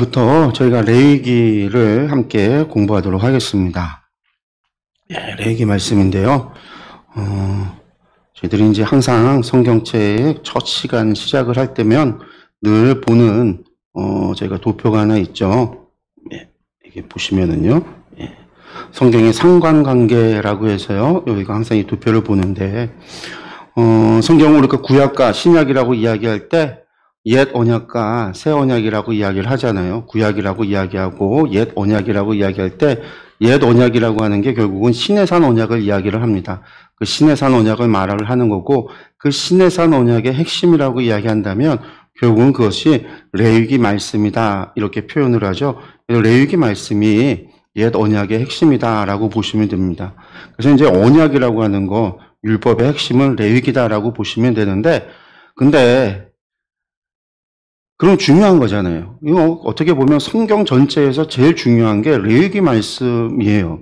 오늘부터 저희가 레위기를 함께 공부하도록 하겠습니다. 레위기 말씀인데요. 저희들이 이제 항상 성경책 첫 시간 시작을 할 때면 늘 보는 저희가 도표가 하나 있죠. 이게 보시면은요. 성경의 상관관계라고 해서요. 여기가 항상 이 도표를 보는데 성경을 우리가 구약과 신약이라고 이야기할 때 옛 언약과 새 언약이라고 이야기를 하잖아요. 구약이라고 이야기하고 옛 언약이라고 이야기할 때 옛 언약이라고 하는 게 결국은 시내산 언약을 이야기를 합니다. 그 시내산 언약을 말을 하는 거고 그 시내산 언약의 핵심이라고 이야기한다면 결국은 그것이 레위기 말씀이다 이렇게 표현을 하죠. 레위기 말씀이 옛 언약의 핵심이다라고 보시면 됩니다. 그래서 이제 언약이라고 하는 거 율법의 핵심은 레위기다라고 보시면 되는데 근데 그럼 중요한 거잖아요. 이거 어떻게 보면 성경 전체에서 제일 중요한 게 레위기 말씀이에요.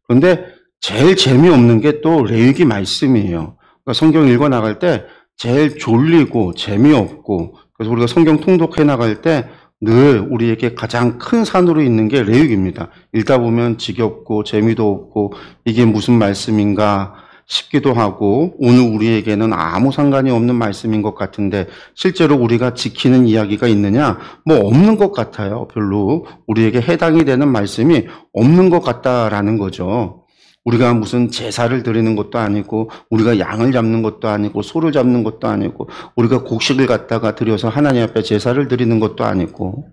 그런데 제일 재미없는 게 또 레위기 말씀이에요. 그러니까 성경 읽어 나갈 때 제일 졸리고 재미없고 그래서 우리가 성경 통독해 나갈 때 늘 우리에게 가장 큰 산으로 있는 게 레위기입니다. 읽다 보면 지겹고 재미도 없고 이게 무슨 말씀인가 싶기도 하고 오늘 우리에게는 아무 상관이 없는 말씀인 것 같은데 실제로 우리가 지키는 이야기가 있느냐? 뭐 없는 것 같아요. 별로 우리에게 해당이 되는 말씀이 없는 것 같다라는 거죠. 우리가 무슨 제사를 드리는 것도 아니고 우리가 양을 잡는 것도 아니고 소를 잡는 것도 아니고 우리가 곡식을 갖다가 드려서 하나님 앞에 제사를 드리는 것도 아니고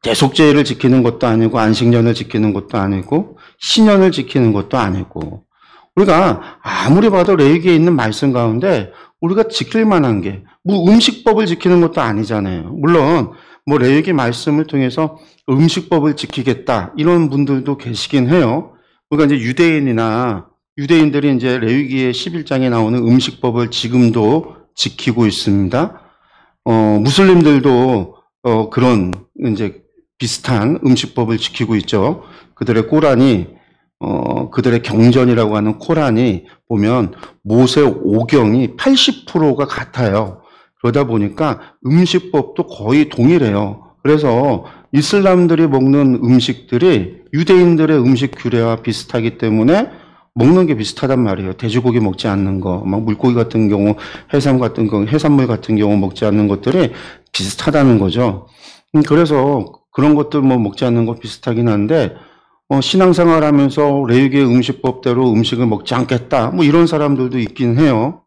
대속제를 지키는 것도 아니고 안식년을 지키는 것도 아니고 신년을 지키는 것도 아니고 우리가 아무리 봐도 레위기에 있는 말씀 가운데 우리가 지킬 만한 게 뭐 음식법을 지키는 것도 아니잖아요. 물론 뭐 레위기 말씀을 통해서 음식법을 지키겠다 이런 분들도 계시긴 해요. 그러니까 이제 유대인들이 이제 레위기의 11장에 나오는 음식법을 지금도 지키고 있습니다. 무슬림들도 그런 이제 비슷한 음식법을 지키고 있죠. 그들의 꼬란이 그들의 경전이라고 하는 코란이 보면 모세 오경이 80%가 같아요. 그러다 보니까 음식법도 거의 동일해요. 그래서 이슬람들이 먹는 음식들이 유대인들의 음식 규례와 비슷하기 때문에 먹는 게 비슷하단 말이에요. 돼지고기 먹지 않는 거, 막 물고기 같은 경우, 해삼 같은 경우, 해산물 같은 경우 먹지 않는 것들이 비슷하다는 거죠. 그래서 그런 것들 뭐 먹지 않는 거 비슷하긴 한데 신앙생활 하면서 레위기의 음식법대로 음식을 먹지 않겠다. 뭐 이런 사람들도 있긴 해요.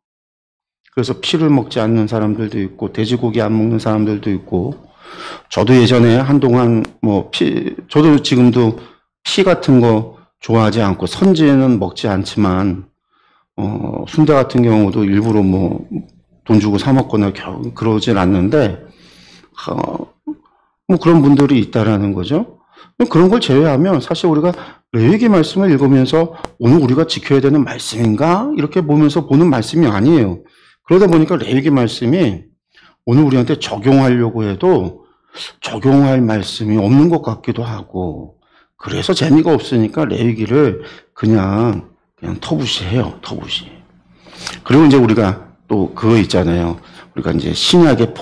그래서 피를 먹지 않는 사람들도 있고, 돼지고기 안 먹는 사람들도 있고, 저도 예전에 한동안 저도 지금도 피 같은 거 좋아하지 않고, 선지는 먹지 않지만, 순대 같은 경우도 일부러 뭐 돈 주고 사 먹거나 그러진 않는데, 뭐 그런 분들이 있다라는 거죠. 그런 걸 제외하면 사실 우리가 레위기 말씀을 읽으면서 오늘 우리가 지켜야 되는 말씀인가? 이렇게 보면서 보는 말씀이 아니에요. 그러다 보니까 레위기 말씀이 오늘 우리한테 적용하려고 해도 적용할 말씀이 없는 것 같기도 하고 그래서 재미가 없으니까 레위기를 그냥 터부시해요. 터부시. 그리고 이제 우리가 또 그거 있잖아요. 우리가 이제 신약의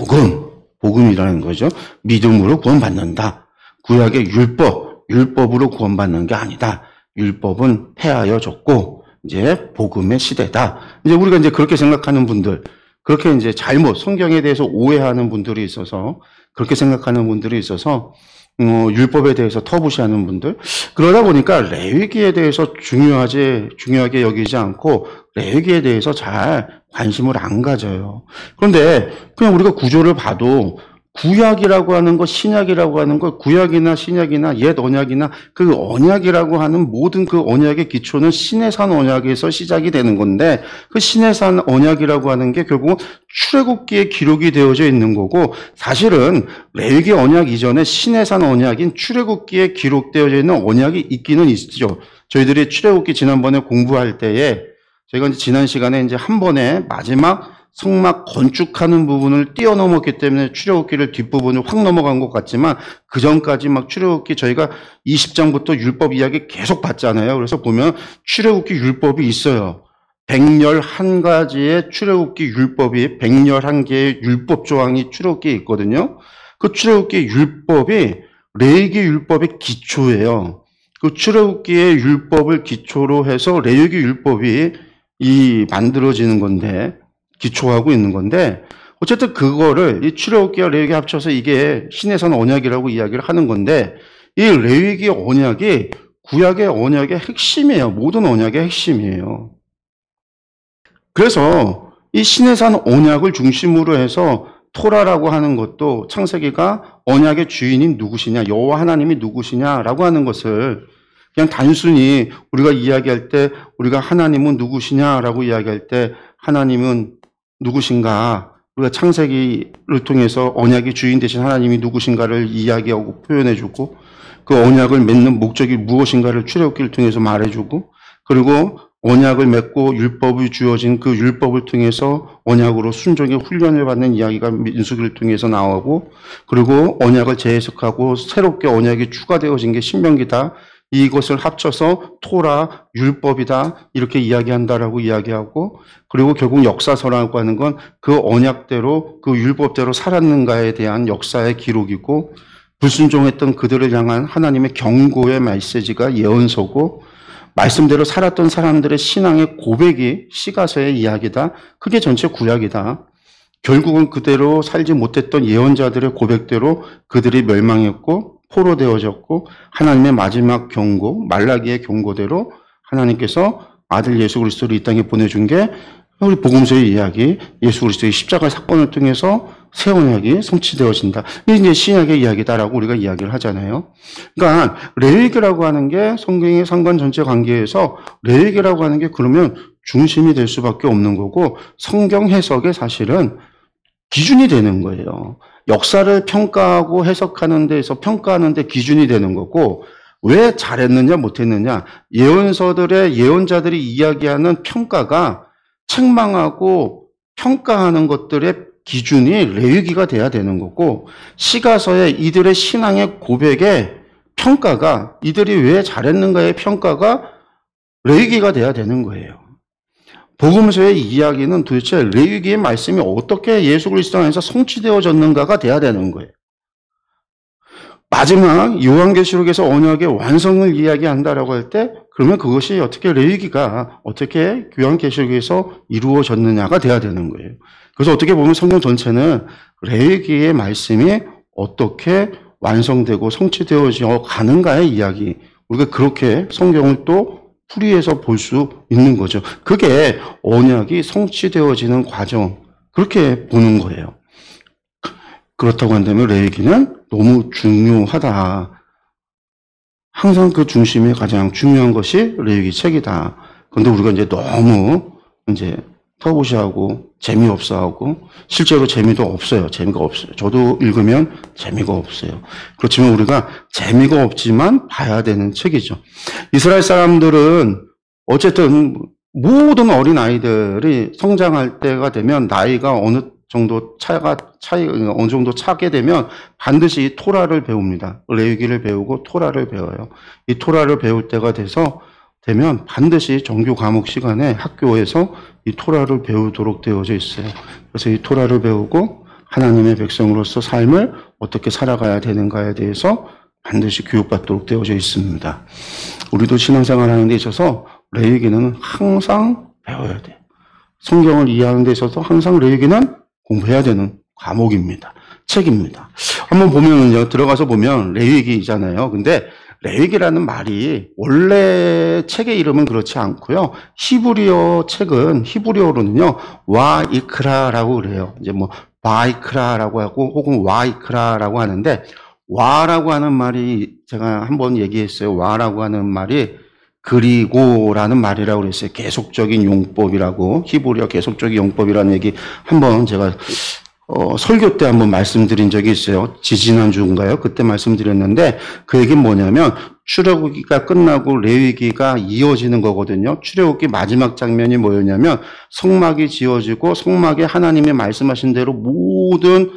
복음이라는 거죠. 믿음으로 구원받는다. 구약의 율법으로 구원받는 게 아니다. 율법은 폐하여 졌고 이제 복음의 시대다. 이제 우리가 이제 그렇게 생각하는 분들, 그렇게 이제 성경에 대해서 오해하는 분들이 있어서 그렇게 생각하는 분들이 있어서 율법에 대해서 터부시하는 분들. 그러다 보니까 레위기에 대해서 중요하게 여기지 않고 레위기에 대해서 잘 관심을 안 가져요. 그런데 그냥 우리가 구조를 봐도 구약이라고 하는 것, 신약이라고 하는 것, 구약이나 신약이나 옛 언약이나 그 언약이라고 하는 모든 그 언약의 기초는 시내산 언약에서 시작이 되는 건데 그 시내산 언약이라고 하는 게 결국은 출애굽기에 기록이 되어져 있는 거고 사실은 레위기 언약 이전에 시내산 언약인 출애굽기에 기록되어져 있는 언약이 있기는 있죠. 저희들이 출애굽기 지난번에 공부할 때에 저희가 이제 지난 시간에 이제 한 번에 마지막 성막 건축하는 부분을 뛰어넘었기 때문에 출애굽기를 뒷부분을 확 넘어간 것 같지만 그 전까지 막 출애굽기 저희가 20장부터 율법 이야기 계속 봤잖아요. 그래서 보면 출애굽기 율법이 있어요. 111가지의 출애굽기 율법이 111개의 율법 조항이 출애굽기에 있거든요. 그 출애굽기 율법이 레위기 율법의 기초예요. 그 출애굽기의 율법을 기초로 해서 레위기 율법이 만들어지는 건데, 기초하고 있는 건데, 어쨌든 그거를 이 출애굽기와 레위기 합쳐서 이게 신해산 언약이라고 이야기를 하는 건데, 이 레위기 언약이 구약의 언약의 핵심이에요. 모든 언약의 핵심이에요. 그래서 이 신해산 언약을 중심으로 해서 토라라고 하는 것도 창세기가 언약의 주인인 누구시냐, 여호와 하나님이 누구시냐라고 하는 것을 그냥 단순히 우리가 이야기할 때 우리가 하나님은 누구시냐라고 이야기할 때 하나님은 누구신가, 우리가 창세기를 통해서 언약의 주인 되신 하나님이 누구신가를 이야기하고 표현해주고 그 언약을 맺는 목적이 무엇인가를 출애굽기를 통해서 말해주고 그리고 언약을 맺고 율법이 주어진 그 율법을 통해서 언약으로 순종의 훈련을 받는 이야기가 민수기를 통해서 나오고 그리고 언약을 재해석하고 새롭게 언약이 추가되어진 게 신명기다. 이것을 합쳐서 토라, 율법이다 이렇게 이야기한다라고 이야기하고 그리고 결국 역사서라고 하는 건 그 언약대로 그 율법대로 살았는가에 대한 역사의 기록이고 불순종했던 그들을 향한 하나님의 경고의 메시지가 예언서고 말씀대로 살았던 사람들의 신앙의 고백이 시가서의 이야기다. 그게 전체 구약이다. 결국은 그대로 살지 못했던 예언자들의 고백대로 그들이 멸망했고 포로되어졌고 하나님의 마지막 경고, 말라기의 경고대로 하나님께서 아들 예수 그리스도를 이 땅에 보내준 게 우리 복음서의 이야기, 예수 그리스도의 십자가 사건을 통해서 새 언약이 성취되어진다. 이게 이제 신약의 이야기다라고 우리가 이야기를 하잖아요. 그러니까 레위기라고 하는 게 성경의 상관 전체 관계에서 레위기라고 하는 게 그러면 중심이 될 수밖에 없는 거고 성경 해석의 사실은 기준이 되는 거예요. 역사를 평가하고 해석하는 데서 평가하는 데 기준이 되는 거고 왜 잘했느냐 못했느냐 예언서들의 예언자들이 이야기하는 평가가 책망하고 평가하는 것들의 기준이 레위기가 돼야 되는 거고 시가서의 이들의 신앙의 고백의 평가가 이들이 왜 잘했는가의 평가가 레위기가 돼야 되는 거예요. 복음서의 이야기는 도대체 레위기의 말씀이 어떻게 예수 그리스도 안에서 성취되어졌는가가 돼야 되는 거예요. 마지막 요한계시록에서 언약의 완성을 이야기한다라고 할 때 그러면 그것이 어떻게 레위기가 어떻게 요한계시록에서 이루어졌느냐가 돼야 되는 거예요. 그래서 어떻게 보면 성경 전체는 레위기의 말씀이 어떻게 완성되고 성취되어져 가는가의 이야기. 우리가 그렇게 성경을 또 풀이해서 볼 수 있는 거죠. 그게 언약이 성취되어지는 과정. 그렇게 보는 거예요. 그렇다고 한다면 레위기는 너무 중요하다. 항상 그 중심에 가장 중요한 것이 레위기 책이다. 그런데 우리가 이제 너무 이제 터부시하고 재미없어하고 실제로 재미도 없어요. 재미가 없어요. 저도 읽으면 재미가 없어요. 그렇지만 우리가 재미가 없지만 봐야 되는 책이죠. 이스라엘 사람들은 어쨌든 모든 어린 아이들이 성장할 때가 되면 나이가 어느 정도 어느 정도 차게 되면 반드시 이 토라를 배웁니다. 레위기를 배우고 토라를 배워요. 이 토라를 배울 때가 되면 반드시 정규 과목 시간에 학교에서 이 토라를 배우도록 되어져 있어요. 그래서 이 토라를 배우고 하나님의 백성으로서 삶을 어떻게 살아가야 되는가에 대해서 반드시 교육받도록 되어져 있습니다. 우리도 신앙생활 하는 데 있어서 레위기는 항상 배워야 돼요. 성경을 이해하는 데 있어서 항상 레위기는 공부해야 되는 과목입니다. 책입니다. 한번 보면은요, 들어가서 보면 레위기잖아요. 근데 레위기라는 말이 원래 책의 이름은 그렇지 않고요. 히브리어 책은 히브리어로는요. 와이크라라고 그래요. 이제 뭐 바이크라라고 하고 혹은 와이크라라고 하는데 와라고 하는 말이 제가 한번 얘기했어요. 와라고 하는 말이 그리고라는 말이라고 그랬어요. 계속적인 용법이라고 히브리어 계속적인 용법이라는 얘기 한번 제가 설교 때 한번 말씀드린 적이 있어요. 지지난주인가요? 그때 말씀드렸는데 그 얘기는 뭐냐면 출애굽기가 끝나고 레위기가 이어지는 거거든요. 출애굽기 마지막 장면이 뭐였냐면 성막이 지어지고 성막에 하나님이 말씀하신 대로 모든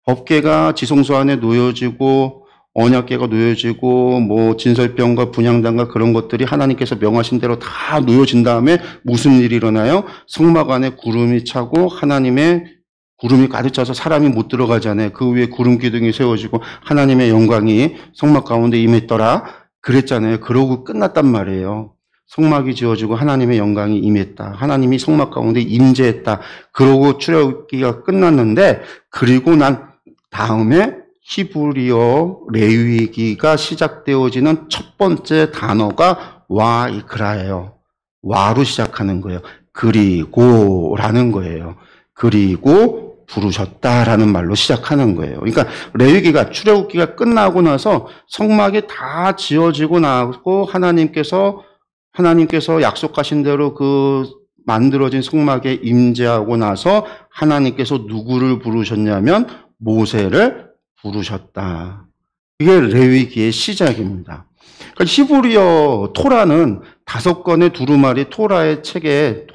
법궤가 지성소 안에 놓여지고 언약궤가 놓여지고 뭐 진설병과 분향단과 그런 것들이 하나님께서 명하신 대로 다 놓여진 다음에 무슨 일이 일어나요? 성막 안에 구름이 차고 하나님의 구름이 가득 차서 사람이 못 들어가잖아요. 그 위에 구름 기둥이 세워지고 하나님의 영광이 성막 가운데 임했더라. 그랬잖아요. 그러고 끝났단 말이에요. 성막이 지어지고 하나님의 영광이 임했다. 하나님이 성막 가운데 임재했다. 그러고 출애굽기가 끝났는데, 그리고 난 다음에 히브리어 레위기가 시작되어지는 첫 번째 단어가 와이크라예요. 와로 시작하는 거예요. 그리고라는 거예요. 그리고 부르셨다라는 말로 시작하는 거예요. 그러니까 레위기가 출애굽기가 끝나고 나서 성막이 다 지어지고 나고 하나님께서 약속하신 대로 그 만들어진 성막에 임재하고 나서 하나님께서 누구를 부르셨냐면 모세를 부르셨다. 이게 레위기의 시작입니다. 그러니까 히브리어 토라는 5권의 두루마리 토라의 책에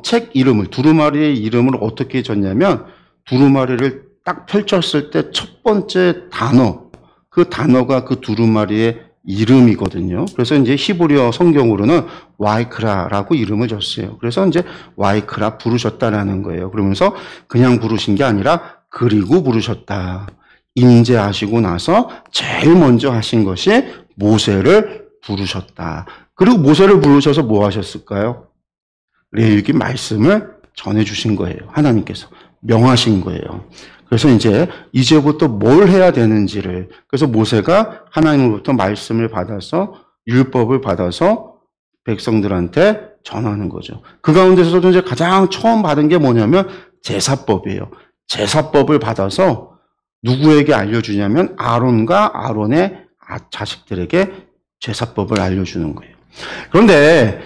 책 이름을, 두루마리의 이름을 어떻게 줬냐면, 두루마리를 딱 펼쳤을 때 첫 번째 단어, 그 단어가 그 두루마리의 이름이거든요. 그래서 이제 히브리어 성경으로는 와이크라라고 이름을 줬어요. 그래서 이제 와이크라 부르셨다라는 거예요. 그러면서 그냥 부르신 게 아니라 그리고 부르셨다. 임재하시고 나서 제일 먼저 하신 것이 모세를 부르셨다. 그리고 모세를 부르셔서 뭐 하셨을까요? 레위기 말씀을 전해주신 거예요. 하나님께서 명하신 거예요. 그래서 이제부터 뭘 해야 되는지를, 그래서 모세가 하나님으로부터 말씀을 받아서 율법을 받아서 백성들한테 전하는 거죠. 그 가운데서도 이제 가장 처음 받은 게 뭐냐면 제사법이에요. 제사법을 받아서 누구에게 알려주냐면 아론과 아론의 자식들에게 제사법을 알려주는 거예요. 그런데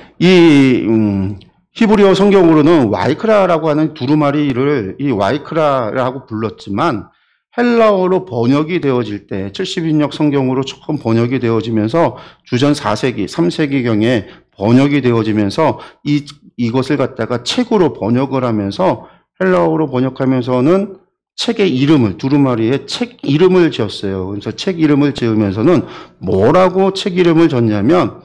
히브리어 성경으로는 와이크라라고 하는 두루마리를 이 와이크라라고 불렀지만, 헬라어로 번역이 되어질 때 70인역 성경으로 처음 번역이 되어지면서 주전 4세기, 3세기경에 번역이 되어지면서 이것을 갖다가 책으로 번역을 하면서 헬라어로 번역하면서는 책의 이름을, 두루마리의 책 이름을 지었어요. 그래서 책 이름을 지으면서는 뭐라고 책 이름을 줬냐면,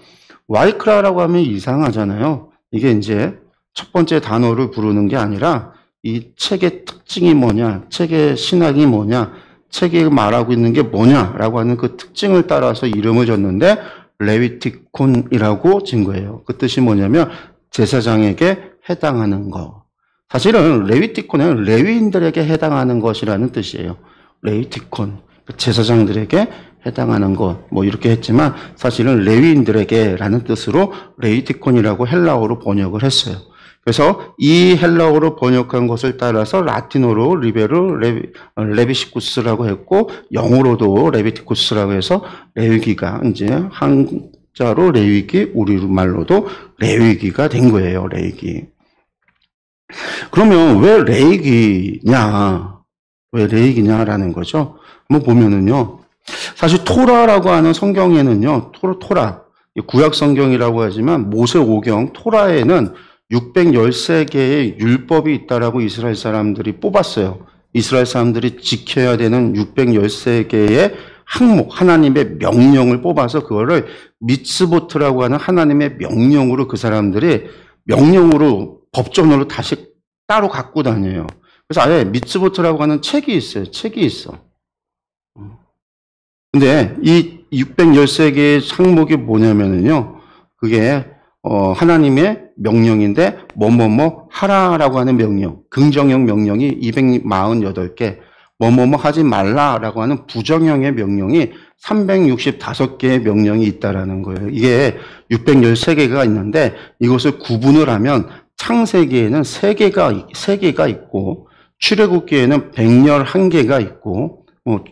와이크라라고 하면 이상하잖아요. 이게 이제 첫 번째 단어를 부르는 게 아니라 이 책의 특징이 뭐냐, 책의 신학이 뭐냐, 책이 말하고 있는 게 뭐냐라고 하는 그 특징을 따라서 이름을 줬는데 레위티콘이라고 진 거예요. 그 뜻이 뭐냐면 제사장에게 해당하는 거. 사실은 레위티콘은 레위인들에게 해당하는 것이라는 뜻이에요. 레위티콘, 제사장들에게 해당하는 것, 뭐 이렇게 했지만 사실은 레위인들에게라는 뜻으로 레위티콘이라고 헬라어로 번역을 했어요. 그래서 이 헬라어로 번역한 것을 따라서 라틴어로 레비시쿠스라고 했고, 영어로도 레비티쿠스라고 해서 레위기가 이제 한자로 레위기, 우리말로도 레위기가 된 거예요. 레위기. 그러면 왜 레위기냐라는 거죠. 한번 보면은요, 사실 토라라고 하는 성경에는요, 토라, 구약 성경이라고 하지만 모세 오경 토라에는 613개의 율법이 있다라고 이스라엘 사람들이 뽑았어요. 이스라엘 사람들이 지켜야 되는 613개의 항목, 하나님의 명령을 뽑아서 그거를 미츠보트라고 하는 하나님의 명령으로 그 사람들이 명령으로 법전으로 다시 따로 갖고 다녀요. 그래서 아예 미츠보트라고 하는 책이 있어요. 책이 있어. 근데 이 613개의 항목이 뭐냐면요, 그게 하나님의 명령인데 뭐뭐뭐 하라라고 하는 명령, 긍정형 명령이 248개, 뭐뭐뭐 하지 말라라고 하는 부정형의 명령이 365개의 명령이 있다라는 거예요. 이게 613개가 있는데 이것을 구분을 하면 창세기에는 3개가 있고, 출애굽기에는 111개가 있고, 뭐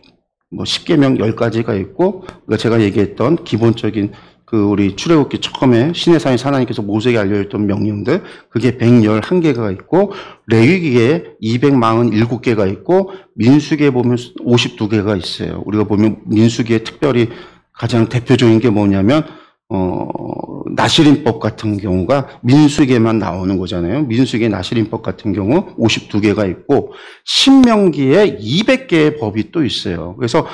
10계명 10가지가 있고, 제가 얘기했던 기본적인 우리 출애굽기 처음에 시내산에 하나님께서 모세에게 알려줬던 명령들, 그게 111개가 있고, 레위기에 247개가 있고, 민수기에 보면 52개가 있어요. 우리가 보면 민수기에 특별히 가장 대표적인 게 뭐냐면 나시린법 같은 경우가 민수기에만 나오는 거잖아요. 민수기의 나시린법 같은 경우 52개가 있고, 신명기에 200개의 법이 또 있어요. 그래서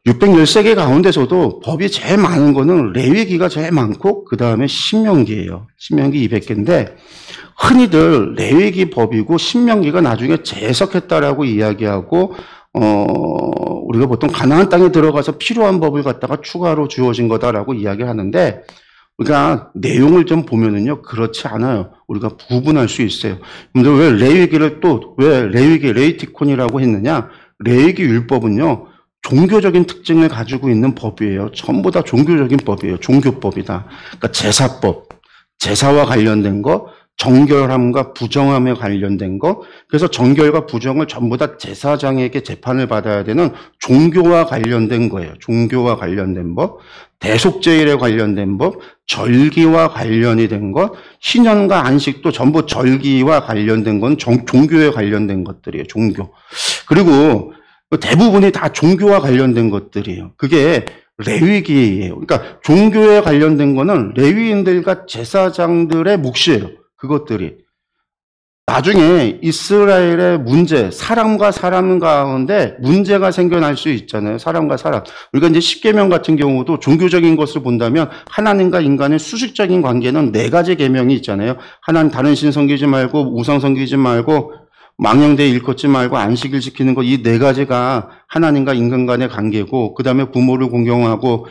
613개 가운데서도 법이 제일 많은 거는 레위기가 제일 많고 그 다음에 신명기예요. 신명기 200개인데 흔히들 레위기 법이고 신명기가 나중에 재해석했다라고 이야기하고 우리가 보통 가나안 땅에 들어가서 필요한 법을 갖다가 추가로 주어진 거다라고 이야기하는데 우리가 내용을 좀 보면은요 그렇지 않아요. 우리가 구분할 수 있어요. 근데 왜 레위기를 또 왜 레위기 레이티콘이라고 했느냐? 레위기 율법은요 종교적인 특징을 가지고 있는 법이에요. 전부 다 종교적인 법이에요. 종교법이다. 그러니까 제사법, 제사와 관련된 거, 정결함과 부정함에 관련된 거. 그래서 정결과 부정을 전부 다 제사장에게 재판을 받아야 되는 종교와 관련된 거예요. 종교와 관련된 법, 대속제일에 관련된 법, 절기와 관련이 된 것, 신년과 안식도 전부 절기와 관련된 건 종교에 관련된 것들이에요. 종교. 그리고 대부분이 다 종교와 관련된 것들이에요. 그게 레위기예요. 그러니까 종교에 관련된 거는 레위인들과 제사장들의 몫이에요. 그것들이. 나중에 이스라엘의 문제, 사람과 사람 가운데 문제가 생겨날 수 있잖아요. 사람과 사람. 우리가 이제 십계명 같은 경우도 종교적인 것을 본다면 하나님과 인간의 수식적인 관계는 4가지 계명이 있잖아요. 하나님 다른 신 섬기지 말고 우상 섬기지 말고 망령되이 일컫지 말고 안식일 지키는 것, 이 4가지가 하나님과 인간 간의 관계고, 그 다음에 부모를 공경하고,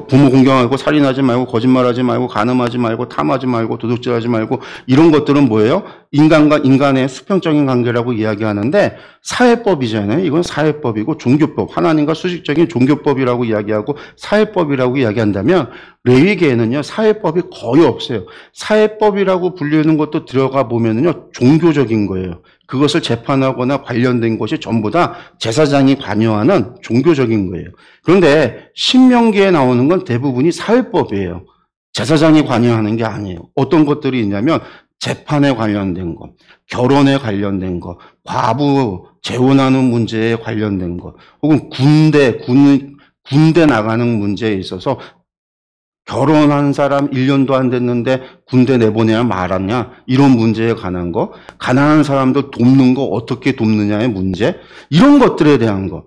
부모 공경하고, 살인하지 말고, 거짓말하지 말고, 간음하지 말고, 탐하지 말고, 도둑질하지 말고, 이런 것들은 뭐예요? 인간과 인간의 수평적인 관계라고 이야기하는데, 사회법이잖아요. 이건 사회법이고, 종교법, 하나님과 수식적인 종교법이라고 이야기하고, 사회법이라고 이야기한다면, 레위기에는요, 사회법이 거의 없어요. 사회법이라고 불리는 것도 들어가 보면은요, 종교적인 거예요. 그것을 재판하거나 관련된 것이 전부 다 제사장이 관여하는 종교적인 거예요. 그런데 신명기에 나오는 건 대부분이 사회법이에요. 제사장이 관여하는 게 아니에요. 어떤 것들이 있냐면 재판에 관련된 것, 결혼에 관련된 것, 과부 재혼하는 문제에 관련된 것, 혹은 군대 나가는 문제에 있어서 결혼한 사람 1년도 안 됐는데 군대 내보내야 말았냐? 이런 문제에 관한 거, 가난한 사람들 돕는 거 어떻게 돕느냐의 문제, 이런 것들에 대한 거,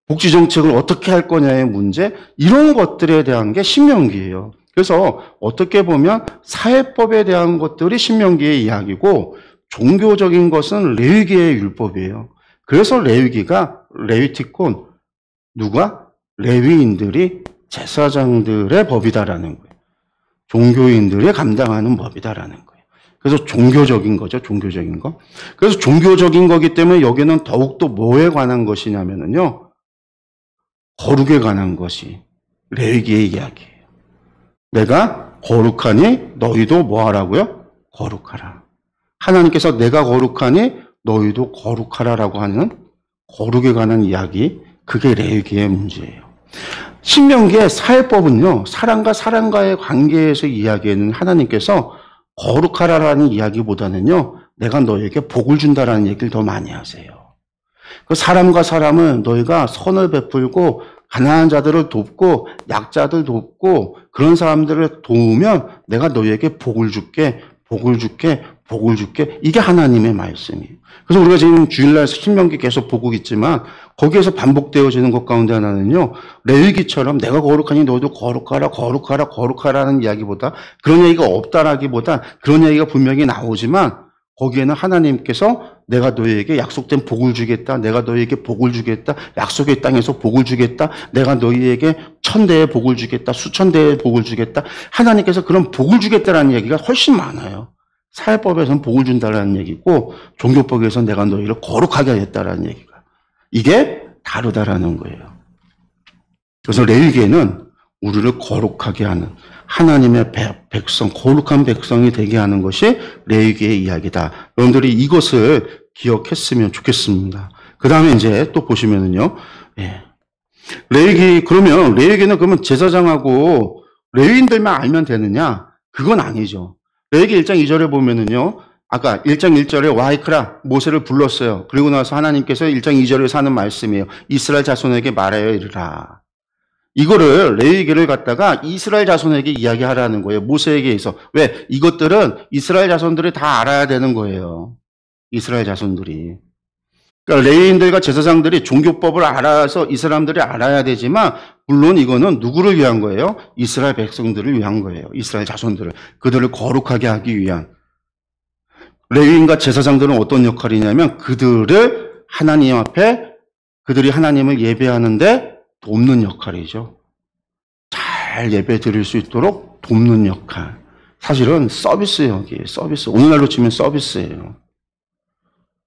복지정책을 어떻게 할 거냐의 문제, 이런 것들에 대한 게 신명기예요. 그래서 어떻게 보면 사회법에 대한 것들이 신명기의 이야기고 종교적인 것은 레위기의 율법이에요. 그래서 레위기가 레위티콘, 누가? 레위인들이 제사장들의 법이다라는 거예요. 종교인들이 감당하는 법이다라는 거예요. 그래서 종교적인 거죠. 종교적인 거. 그래서 종교적인 거기 때문에 여기는 더욱더 뭐에 관한 것이냐면요. 거룩에 관한 것이 레위기의 이야기예요. 내가 거룩하니 너희도 뭐 하라고요? 거룩하라. 하나님께서 내가 거룩하니 너희도 거룩하라라고 하는 거룩에 관한 이야기, 그게 레위기의 문제예요. 신명기의 사회법은요, 사람과 사람과의 관계에서 이야기하는 하나님께서 거룩하라라는 이야기보다는요, 내가 너에게 복을 준다라는 얘기를 더 많이 하세요. 그 사람과 사람은 너희가 선을 베풀고 가난한 자들을 돕고 약자들 돕고 그런 사람들을 도우면 내가 너희에게 복을 줄게, 복을 줄게, 복을 줄게. 이게 하나님의 말씀이에요. 그래서 우리가 지금 주일날 신명기 계속 보고 있지만 거기에서 반복되어지는 것 가운데 하나는요, 레위기처럼 내가 거룩하니 너희도 거룩하라, 거룩하라, 거룩하라는 이야기보다 그런 얘기가 없다라기보다 그런 얘기가 분명히 나오지만 거기에는 하나님께서 내가 너희에게 약속된 복을 주겠다. 내가 너희에게 복을 주겠다. 약속의 땅에서 복을 주겠다. 내가 너희에게 1000대의 복을 주겠다. 수천 대의 복을 주겠다. 하나님께서 그런 복을 주겠다라는 얘기가 훨씬 많아요. 사회법에서는 복을 준다라는 얘기고 종교법에서는 내가 너희를 거룩하게 하겠다라는 얘기가. 이게 다르다라는 거예요. 그래서 레위기에는 우리를 거룩하게 하는 하나님의 백성, 거룩한 백성이 되게 하는 것이 레위기의 이야기다. 여러분들이 이것을 기억했으면 좋겠습니다. 그 다음에 이제 또 보시면은요, 레위기는 그러면 제사장하고 레위인들만 알면 되느냐? 그건 아니죠. 레위기 1장 2절에 보면은요, 아까 1장 1절에 와이크라, 모세를 불렀어요. 그리고 나서 하나님께서 1장 2절에 하는 말씀이에요. 이스라엘 자손에게 말하여 이르라. 이거를 레위기를 갖다가 이스라엘 자손에게 이야기하라는 거예요. 모세에게 있어. 왜? 이것들은 이스라엘 자손들이 다 알아야 되는 거예요. 이스라엘 자손들이. 그러니까 레위인들과 제사장들이 종교법을 알아서 이 사람들이 알아야 되지만 물론 이거는 누구를 위한 거예요? 이스라엘 백성들을 위한 거예요. 이스라엘 자손들을. 그들을 거룩하게 하기 위한. 레위인과 제사장들은 어떤 역할이냐면 그들을 하나님 앞에 그들이 하나님을 예배하는데 돕는 역할이죠. 잘 예배 드릴 수 있도록 돕는 역할. 사실은 서비스예요. 여기 서비스. 오늘날로 치면 서비스예요.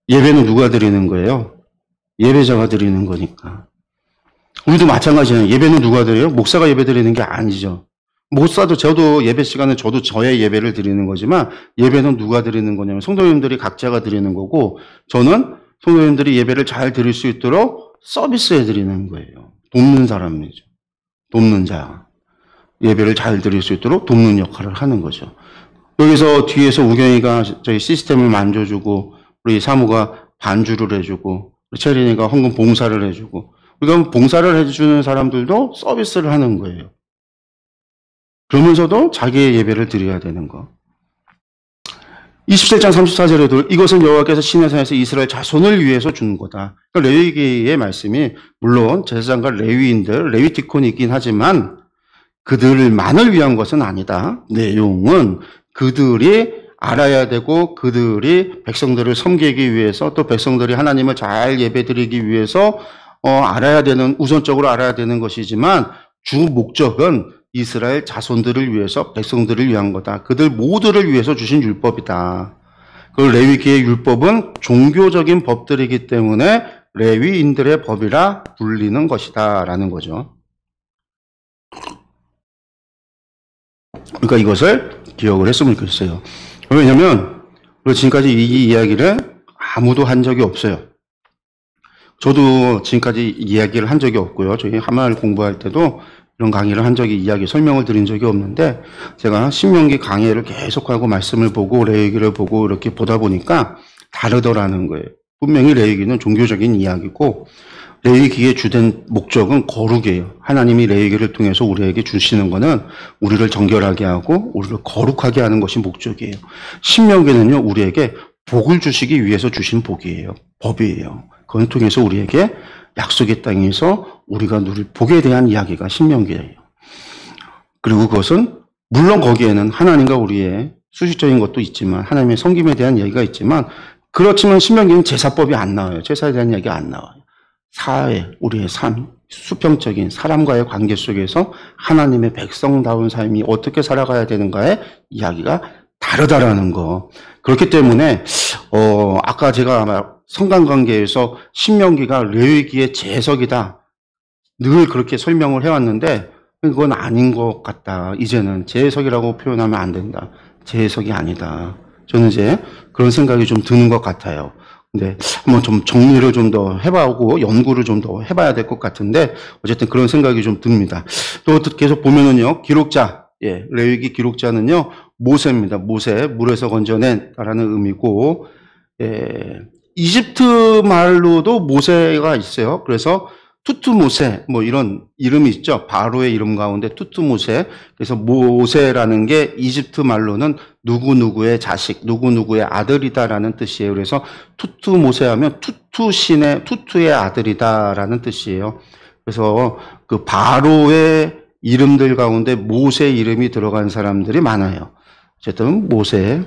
예배는 누가 드리는 거예요? 예배자가 드리는 거니까. 우리도 마찬가지예요. 예배는 누가 드려요? 목사가 예배 드리는 게 아니죠. 목사도 저도 예배 시간에 저도 저의 예배를 드리는 거지만 예배는 누가 드리는 거냐면 성도님들이 각자가 드리는 거고 저는 성도님들이 예배를 잘 드릴 수 있도록 서비스해 드리는 거예요. 돕는 사람이죠. 돕는 자. 예배를 잘 드릴 수 있도록 돕는 역할을 하는 거죠. 여기서 뒤에서 우경이가 저희 시스템을 만져주고 우리 사무가 반주를 해주고 체린이가 헌금 봉사를 해주고 우리가 봉사를 해주는 사람들도 서비스를 하는 거예요. 그러면서도 자기의 예배를 드려야 되는 거. 27장 34절에도 이것은 여호와께서 시내산에서 이스라엘 자손을 위해서 준 거다. 그러니까 레위기의 말씀이 물론 제사장과 레위인들, 레위티콘이 있긴 하지만 그들만을 위한 것은 아니다. 내용은 그들이 알아야 되고 그들이 백성들을 섬기기 위해서 또 백성들이 하나님을 잘 예배드리기 위해서 알아야 되는 우선적으로 알아야 되는 것이지만 주 목적은 이스라엘 자손들을 위해서 백성들을 위한 거다. 그들 모두를 위해서 주신 율법이다. 그 레위기의 율법은 종교적인 법들이기 때문에 레위인들의 법이라 불리는 것이다라는 거죠. 그러니까 이것을 기억을 했으면 좋겠어요. 왜냐하면 우리가 지금까지 이 이야기를 아무도 한 적이 없어요. 저도 지금까지 이야기를 한 적이 없고요. 저희 하말 공부할 때도 이런 강의를 한 적이 설명을 드린 적이 없는데 제가 신명기 강의를 계속하고 말씀을 보고 레위기를 보고 이렇게 보다 보니까 다르더라는 거예요. 분명히 레위기는 종교적인 이야기고 레위기의 주된 목적은 거룩이에요. 하나님이 레위기를 통해서 우리에게 주시는 것은 우리를 정결하게 하고 우리를 거룩하게 하는 것이 목적이에요. 신명기는요, 우리에게 복을 주시기 위해서 주신 복이에요. 법이에요. 그걸 통해서 우리에게 약속의 땅에서 우리가 누릴 복에 대한 이야기가 신명기예요. 그리고 그것은 물론 거기에는 하나님과 우리의 수식적인 것도 있지만 하나님의 섬김에 대한 이야기가 있지만 그렇지만 신명기는 제사법이 안 나와요. 제사에 대한 이야기가 안 나와요. 사회, 우리의 삶, 수평적인 사람과의 관계 속에서 하나님의 백성다운 삶이 어떻게 살아가야 되는가의 이야기가 다르다라는 거. 그렇기 때문에 아까 제가 성간관계에서 신명기가 레위기의 재해석이다. 늘 그렇게 설명을 해왔는데 그건 아닌 것 같다. 이제는 재해석이라고 표현하면 안 된다. 재해석이 아니다. 저는 이제 그런 생각이 좀 드는 것 같아요. 근데 한번 좀 정리를 좀 더 해보고 연구를 좀 더 해봐야 될 것 같은데 어쨌든 그런 생각이 좀 듭니다. 또 계속 보면은요, 기록자, 레위기 기록자는요, 모세입니다. 모세, 물에서 건져낸다라는 의미고, 이집트 말로도 모세가 있어요. 그래서 투투모세, 뭐 이런 이름이 있죠. 바로의 이름 가운데 투투모세. 그래서 모세라는 게 이집트 말로는 누구누구의 자식, 누구누구의 아들이다라는 뜻이에요. 그래서 투투모세 하면 투투의 아들이다라는 뜻이에요. 그래서 그 바로의 이름들 가운데 모세 이름이 들어간 사람들이 많아요. 어쨌든 모세,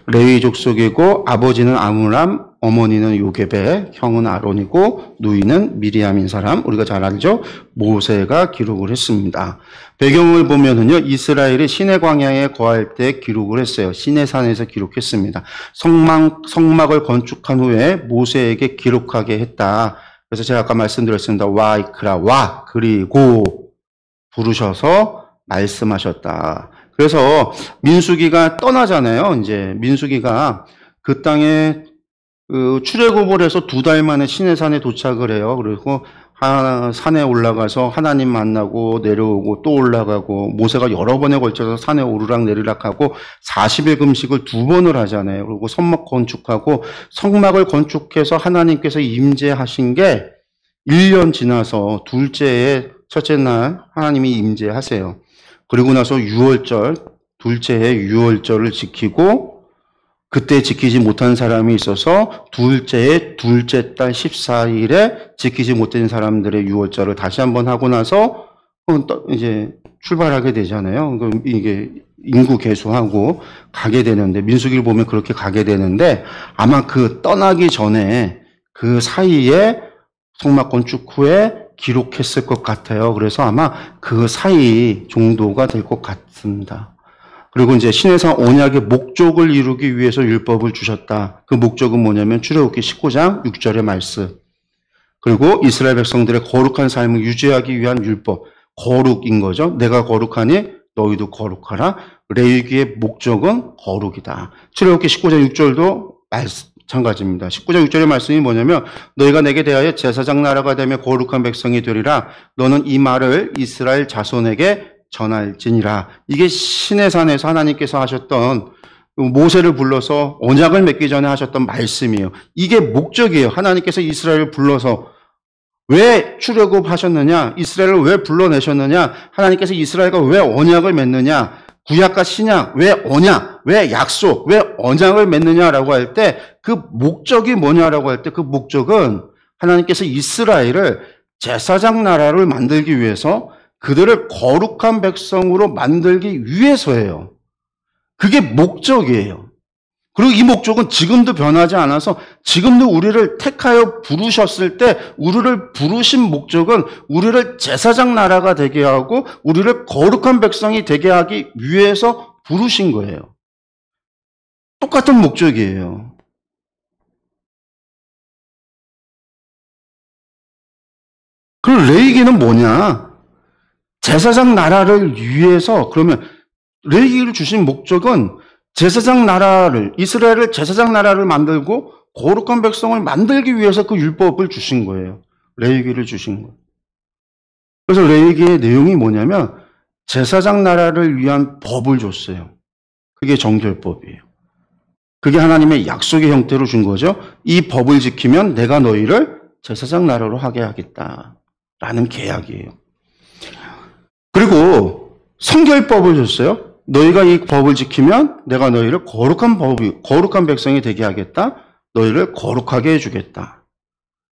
레위 족속이고 아버지는 아므람, 어머니는 요게벳, 형은 아론이고 누이는 미리암인 사람, 우리가 잘 알죠? 모세가 기록을 했습니다. 배경을 보면은요, 이스라엘이 시내 광야에 거할 때 기록을 했어요. 시내산에서 기록했습니다. 성막을 건축한 후에 모세에게 기록하게 했다. 그래서 제가 아까 말씀드렸습니다. 와이크라, 와, 그리고 부르셔서 말씀하셨다. 그래서 민수기가 떠나잖아요. 이제 민수기가 그 땅에 출애굽을 해서 2달 만에 시내산에 도착을 해요. 그리고 산에 올라가서 하나님 만나고 내려오고 또 올라가고 모세가 여러 번에 걸쳐서 산에 오르락 내리락 하고 40일 금식을 2번을 하잖아요. 그리고 성막 건축하고 성막을 건축해서 하나님께서 임재하신 게 1년 지나서 둘째에 첫째 날 하나님이 임재하세요. 그리고 나서 6월절, 둘째에 6월절을 지키고 그때 지키지 못한 사람이 있어서 둘째의 둘째 달 14일에 지키지 못한 사람들의 유월절을 다시 한번 하고 나서 이제 출발하게 되잖아요. 이게 인구 개수하고 가게 되는데, 민수기를 보면 그렇게 가게 되는데, 아마 그 떠나기 전에 그 사이에 성막 건축 후에 기록했을 것 같아요. 그래서 아마 그 사이 정도가 될 것 같습니다. 그리고 이제 신해상 언약의 목적을 이루기 위해서 율법을 주셨다. 그 목적은 뭐냐면 출애굽기 19장 6절의 말씀. 그리고 이스라엘 백성들의 거룩한 삶을 유지하기 위한 율법. 거룩인 거죠. 내가 거룩하니 너희도 거룩하라. 레위기의 목적은 거룩이다. 출애굽기 19장 6절도 마찬가지입니다. 19장 6절의 말씀이 뭐냐면 너희가 내게 대하여 제사장 나라가 되며 거룩한 백성이 되리라. 너는 이 말을 이스라엘 자손에게 전할지니라. 이게 시내산에서 하나님께서 하셨던, 모세를 불러서 언약을 맺기 전에 하셨던 말씀이에요. 이게 목적이에요. 하나님께서 이스라엘을 불러서 왜 출애굽하셨느냐? 이스라엘을 왜 불러내셨느냐? 하나님께서 이스라엘과 왜 언약을 맺느냐? 구약과 신약, 왜 언약, 왜 약속, 왜 언약을 맺느냐라고 할 때 그 목적이 뭐냐라고 할 때 그 목적은 하나님께서 이스라엘을 제사장 나라를 만들기 위해서, 그들을 거룩한 백성으로 만들기 위해서예요. 그게 목적이에요. 그리고 이 목적은 지금도 변하지 않아서, 지금도 우리를 택하여 부르셨을 때 우리를 부르신 목적은 우리를 제사장 나라가 되게 하고 우리를 거룩한 백성이 되게 하기 위해서 부르신 거예요. 똑같은 목적이에요. 그럼 레위기는 뭐냐? 제사장 나라를 위해서, 그러면 레위기를 주신 목적은 제사장 나라를, 이스라엘을 제사장 나라를 만들고 거룩한 백성을 만들기 위해서 그 율법을 주신 거예요. 레위기를 주신 거예요. 그래서 레위기의 내용이 뭐냐면 제사장 나라를 위한 법을 줬어요. 그게 정결법이에요. 그게 하나님의 약속의 형태로 준 거죠. 이 법을 지키면 내가 너희를 제사장 나라로 하게 하겠다라는 계약이에요. 그리고 성결법을 줬어요. 너희가 이 법을 지키면 내가 너희를 거룩한 백성이 되게 하겠다. 너희를 거룩하게 해주겠다.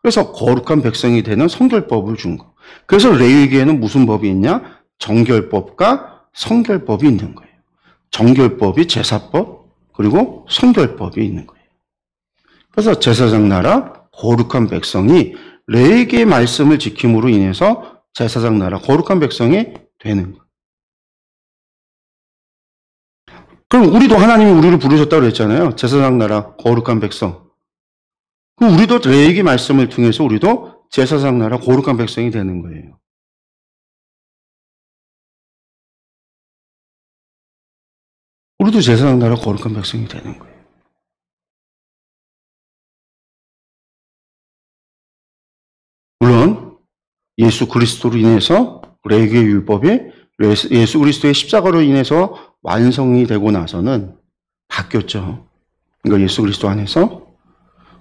그래서 거룩한 백성이 되는 성결법을 준 거. 그래서 레위기에는 무슨 법이 있냐? 정결법과 성결법이 있는 거예요. 정결법이 제사법, 그리고 성결법이 있는 거예요. 그래서 제사장 나라, 거룩한 백성이 레위기의 말씀을 지킴으로 인해서 제사장 나라, 거룩한 백성이 되는 거예요. 그럼 우리도 하나님이 우리를 부르셨다고 그랬잖아요. 제사장 나라, 거룩한 백성. 그럼 우리도 레위기 말씀을 통해서 우리도 제사장 나라, 거룩한 백성이 되는 거예요. 우리도 제사장 나라, 거룩한 백성이 되는 거예요. 물론 예수 그리스도로 인해서 레위기의 율법이 예수 그리스도의 십자가로 인해서 완성이 되고 나서는 바뀌었죠. 그러니까 예수 그리스도 안에서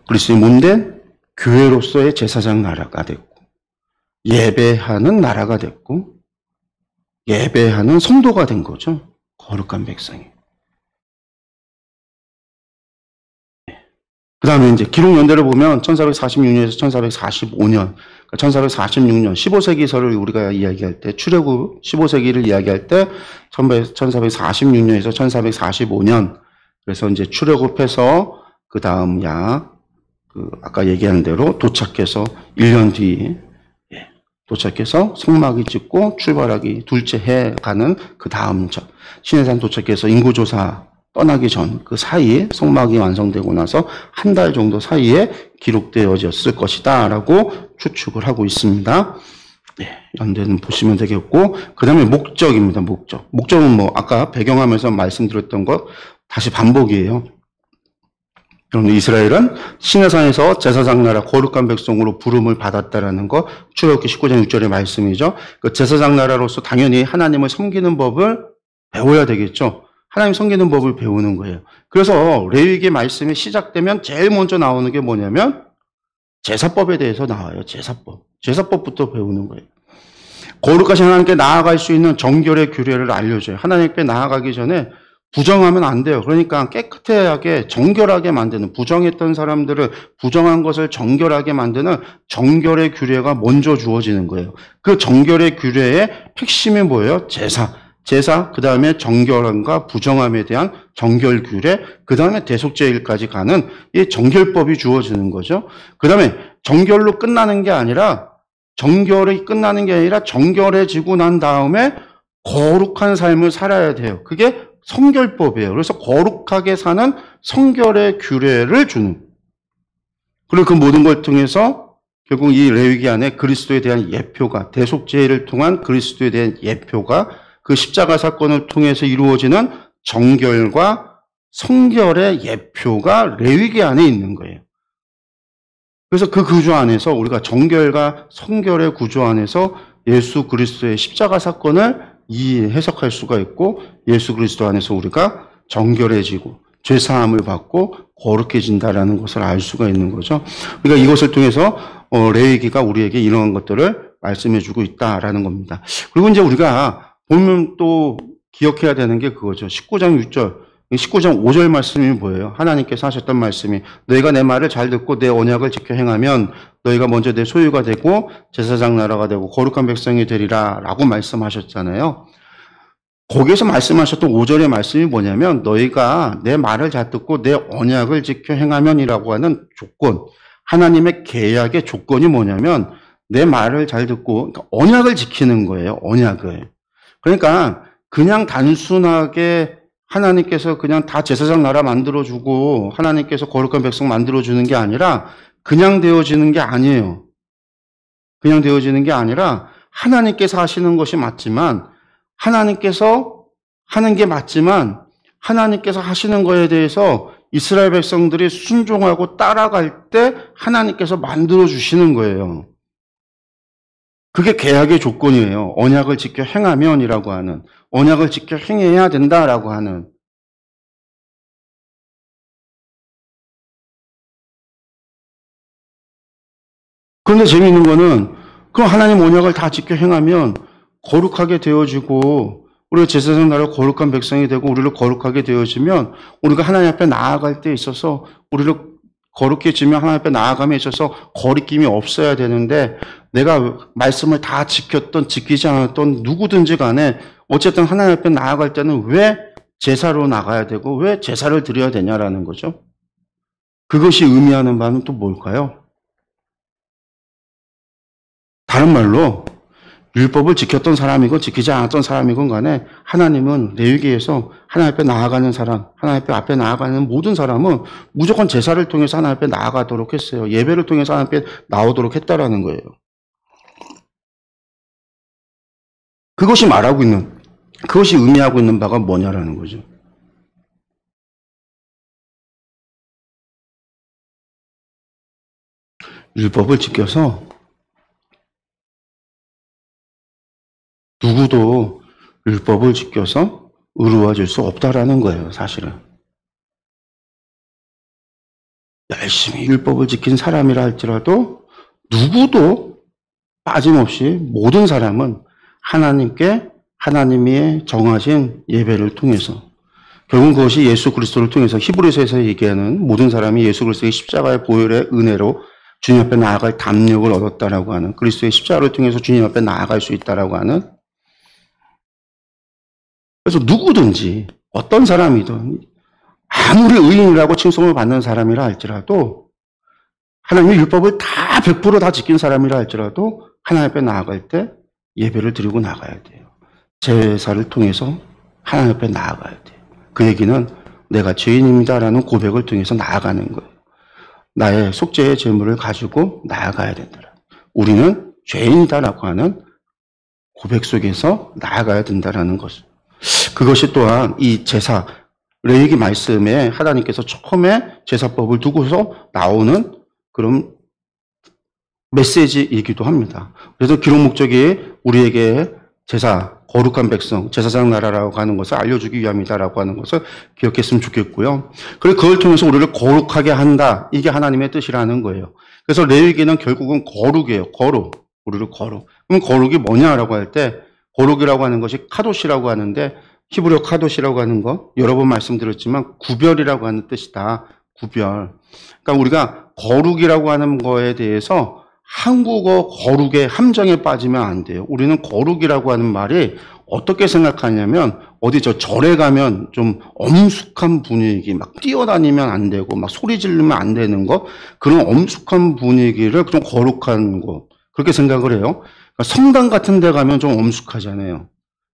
그리스도의 몸된 교회로서의 제사장 나라가 됐고, 예배하는 나라가 됐고, 예배하는 성도가 된 거죠. 거룩한 백성이. 그 다음에 이제 기록 연대를 보면 1446년에서 1445년, 1446년, 15세기서를 우리가 이야기할 때, 출애굽 15세기를 이야기할 때 1446년에서 1445년, 그래서 이제 출애굽해서 그 다음 아까 얘기한 대로 도착해서 1년 뒤에 도착해서 성막이 짓고 출발하기 둘째 해 가는 그 다음 시내산 도착해서 인구조사 떠나기 전 그 사이에 성막이 완성되고 나서 한 달 정도 사이에 기록되어졌을 것이다 라고 추측을 하고 있습니다. 네, 연대는 보시면 되겠고, 그 다음에 목적입니다. 목적은 뭐 아까 배경하면서 말씀드렸던 것 다시 반복이에요. 그럼 이스라엘은 시내산에서 제사장 나라 거룩한 백성으로 부름을 받았다라는 거, 출애굽기 19장 6절의 말씀이죠. 그 제사장 나라로서 당연히 하나님을 섬기는 법을 배워야 되겠죠. 하나님 섬기는 법을 배우는 거예요. 그래서 레위기 말씀이 시작되면 제일 먼저 나오는 게 뭐냐면 제사법에 대해서 나와요. 제사법부터 배우는 거예요. 거룩하신 하나님께 나아갈 수 있는 정결의 규례를 알려줘요. 하나님께 나아가기 전에 부정하면 안 돼요. 그러니까 깨끗하게 정결하게 만드는, 부정했던 사람들을 부정한 것을 정결하게 만드는 정결의 규례가 먼저 주어지는 거예요. 그 정결의 규례의 핵심이 뭐예요? 제사, 그 다음에 정결함과 부정함에 대한 정결 규례, 그 다음에 대속죄일까지 가는 이 정결법이 주어지는 거죠. 그 다음에 정결로 끝나는 게 아니라, 정결이 끝나는 게 아니라 정결해지고 난 다음에 거룩한 삶을 살아야 돼요. 그게 성결법이에요. 그래서 거룩하게 사는 성결의 규례를 주는. 그리고 그 모든 걸 통해서 결국 이 레위기 안에 그리스도에 대한 예표가, 대속죄를 통한 그리스도에 대한 예표가 그 십자가 사건을 통해서 이루어지는 정결과 성결의 예표가 레위기 안에 있는 거예요. 그래서 그 구조 안에서 우리가 정결과 성결의 구조 안에서 예수 그리스도의 십자가 사건을 해석할 수가 있고, 예수 그리스도 안에서 우리가 정결해지고 죄사함을 받고 거룩해진다라는 것을 알 수가 있는 거죠. 그러니까 이것을 통해서 레위기가 우리에게 이러한 것들을 말씀해주고 있다라는 겁니다. 그리고 이제 우리가 보면 또 기억해야 되는 게 그거죠. 19장 6절, 19장 5절 말씀이 뭐예요? 하나님께서 하셨던 말씀이, 너희가 내 말을 잘 듣고 내 언약을 지켜 행하면 너희가 먼저 내 소유가 되고 제사장 나라가 되고 거룩한 백성이 되리라 라고 말씀하셨잖아요. 거기에서 말씀하셨던 5절의 말씀이 뭐냐면, 너희가 내 말을 잘 듣고 내 언약을 지켜 행하면이라고 하는 조건, 하나님의 계약의 조건이 뭐냐면 내 말을 잘 듣고, 그러니까 언약을 지키는 거예요. 언약을. 그러니까 그냥 단순하게 하나님께서 그냥 다 제사장 나라 만들어주고 하나님께서 거룩한 백성 만들어주는 게 아니라 그냥 되어지는 게 아니에요. 그냥 되어지는 게 아니라 하나님께서 하시는 것이 맞지만, 하나님께서 하는 게 맞지만, 하나님께서 하시는 거에 대해서 이스라엘 백성들이 순종하고 따라갈 때 하나님께서 만들어주시는 거예요. 그게 계약의 조건이에요. 언약을 지켜 행하면이라고 하는, 언약을 지켜 행해야 된다라고 하는. 그런데 재미있는 거는, 그럼 하나님 언약을 다 지켜 행하면 거룩하게 되어지고, 우리가 제사장 나라 거룩한 백성이 되고 우리를 거룩하게 되어지면 우리가 하나님 앞에 나아갈 때 있어서, 우리를 거룩해지면 하나님 앞에 나아감에 있어서 거리낌이 없어야 되는데, 내가 말씀을 다 지켰던 지키지 않았던 누구든지 간에 어쨌든 하나님 앞에 나아갈 때는 왜 제사로 나가야 되고 왜 제사를 드려야 되냐라는 거죠. 그것이 의미하는 바는 또 뭘까요? 다른 말로 율법을 지켰던 사람이건 지키지 않았던 사람이건 간에 하나님은 레위기에서 하나님 앞에 나아가는 사람, 하나님 앞에 나아가는 모든 사람은 무조건 제사를 통해서 하나님 앞에 나아가도록 했어요. 예배를 통해서 하나님 앞에 나오도록 했다라는 거예요. 그것이 말하고 있는, 그것이 의미하고 있는 바가 뭐냐라는 거죠. 율법을 지켜서 누구도 율법을 지켜서 의로워질 수 없다라는 거예요, 사실은. 열심히 율법을 지킨 사람이라 할지라도 누구도 빠짐없이 모든 사람은 하나님께, 하나님이 정하신 예배를 통해서, 결국 그것이 예수 그리스도를 통해서, 히브리서에서 얘기하는 모든 사람이 예수 그리스도의 십자가의 보혈의 은혜로 주님 앞에 나아갈 담력을 얻었다라고 하는, 그리스도의 십자가를 통해서 주님 앞에 나아갈 수 있다라고 하는. 그래서 누구든지 어떤 사람이든 아무리 의인이라고 칭송을 받는 사람이라 할지라도, 하나님의 율법을 다 100% 지킨 사람이라 할지라도 하나님 앞에 나아갈 때 예배를 드리고 나가야 돼요. 제사를 통해서 하나님 앞에 나아가야 돼요. 그 얘기는 내가 죄인입니다라는 고백을 통해서 나아가는 거예요. 나의 속죄의 제물을 가지고 나아가야 된다. 우리는 죄인이다라고 하는 고백 속에서 나아가야 된다라는 것을. 그것이 또한 이 제사, 레위기 말씀에 하나님께서 처음에 제사법을 두고서 나오는 그런 메시지이기도 합니다. 그래서 기록 목적이 우리에게 제사, 거룩한 백성, 제사장 나라라고 하는 것을 알려주기 위함이다라고 하는 것을 기억했으면 좋겠고요. 그리고 그걸 통해서 우리를 거룩하게 한다. 이게 하나님의 뜻이라는 거예요. 그래서 레위기는 결국은 거룩이에요. 거룩. 우리를 거룩. 그럼 거룩이 뭐냐라고 할 때, 거룩이라고 하는 것이 카도시라고 하는데, 히브리어 카도시라고 하는 거 여러 번 말씀드렸지만 구별이라고 하는 뜻이다. 구별. 그러니까 우리가 거룩이라고 하는 거에 대해서 한국어 거룩의 함정에 빠지면 안 돼요. 우리는 거룩이라고 하는 말이 어떻게 생각하냐면 어디 저 절에 가면 좀 엄숙한 분위기, 막 뛰어다니면 안 되고 막 소리 지르면 안 되는 거, 그런 엄숙한 분위기를 좀 거룩한 거 그렇게 생각을 해요. 그러니까 성당 같은 데 가면 좀 엄숙하잖아요.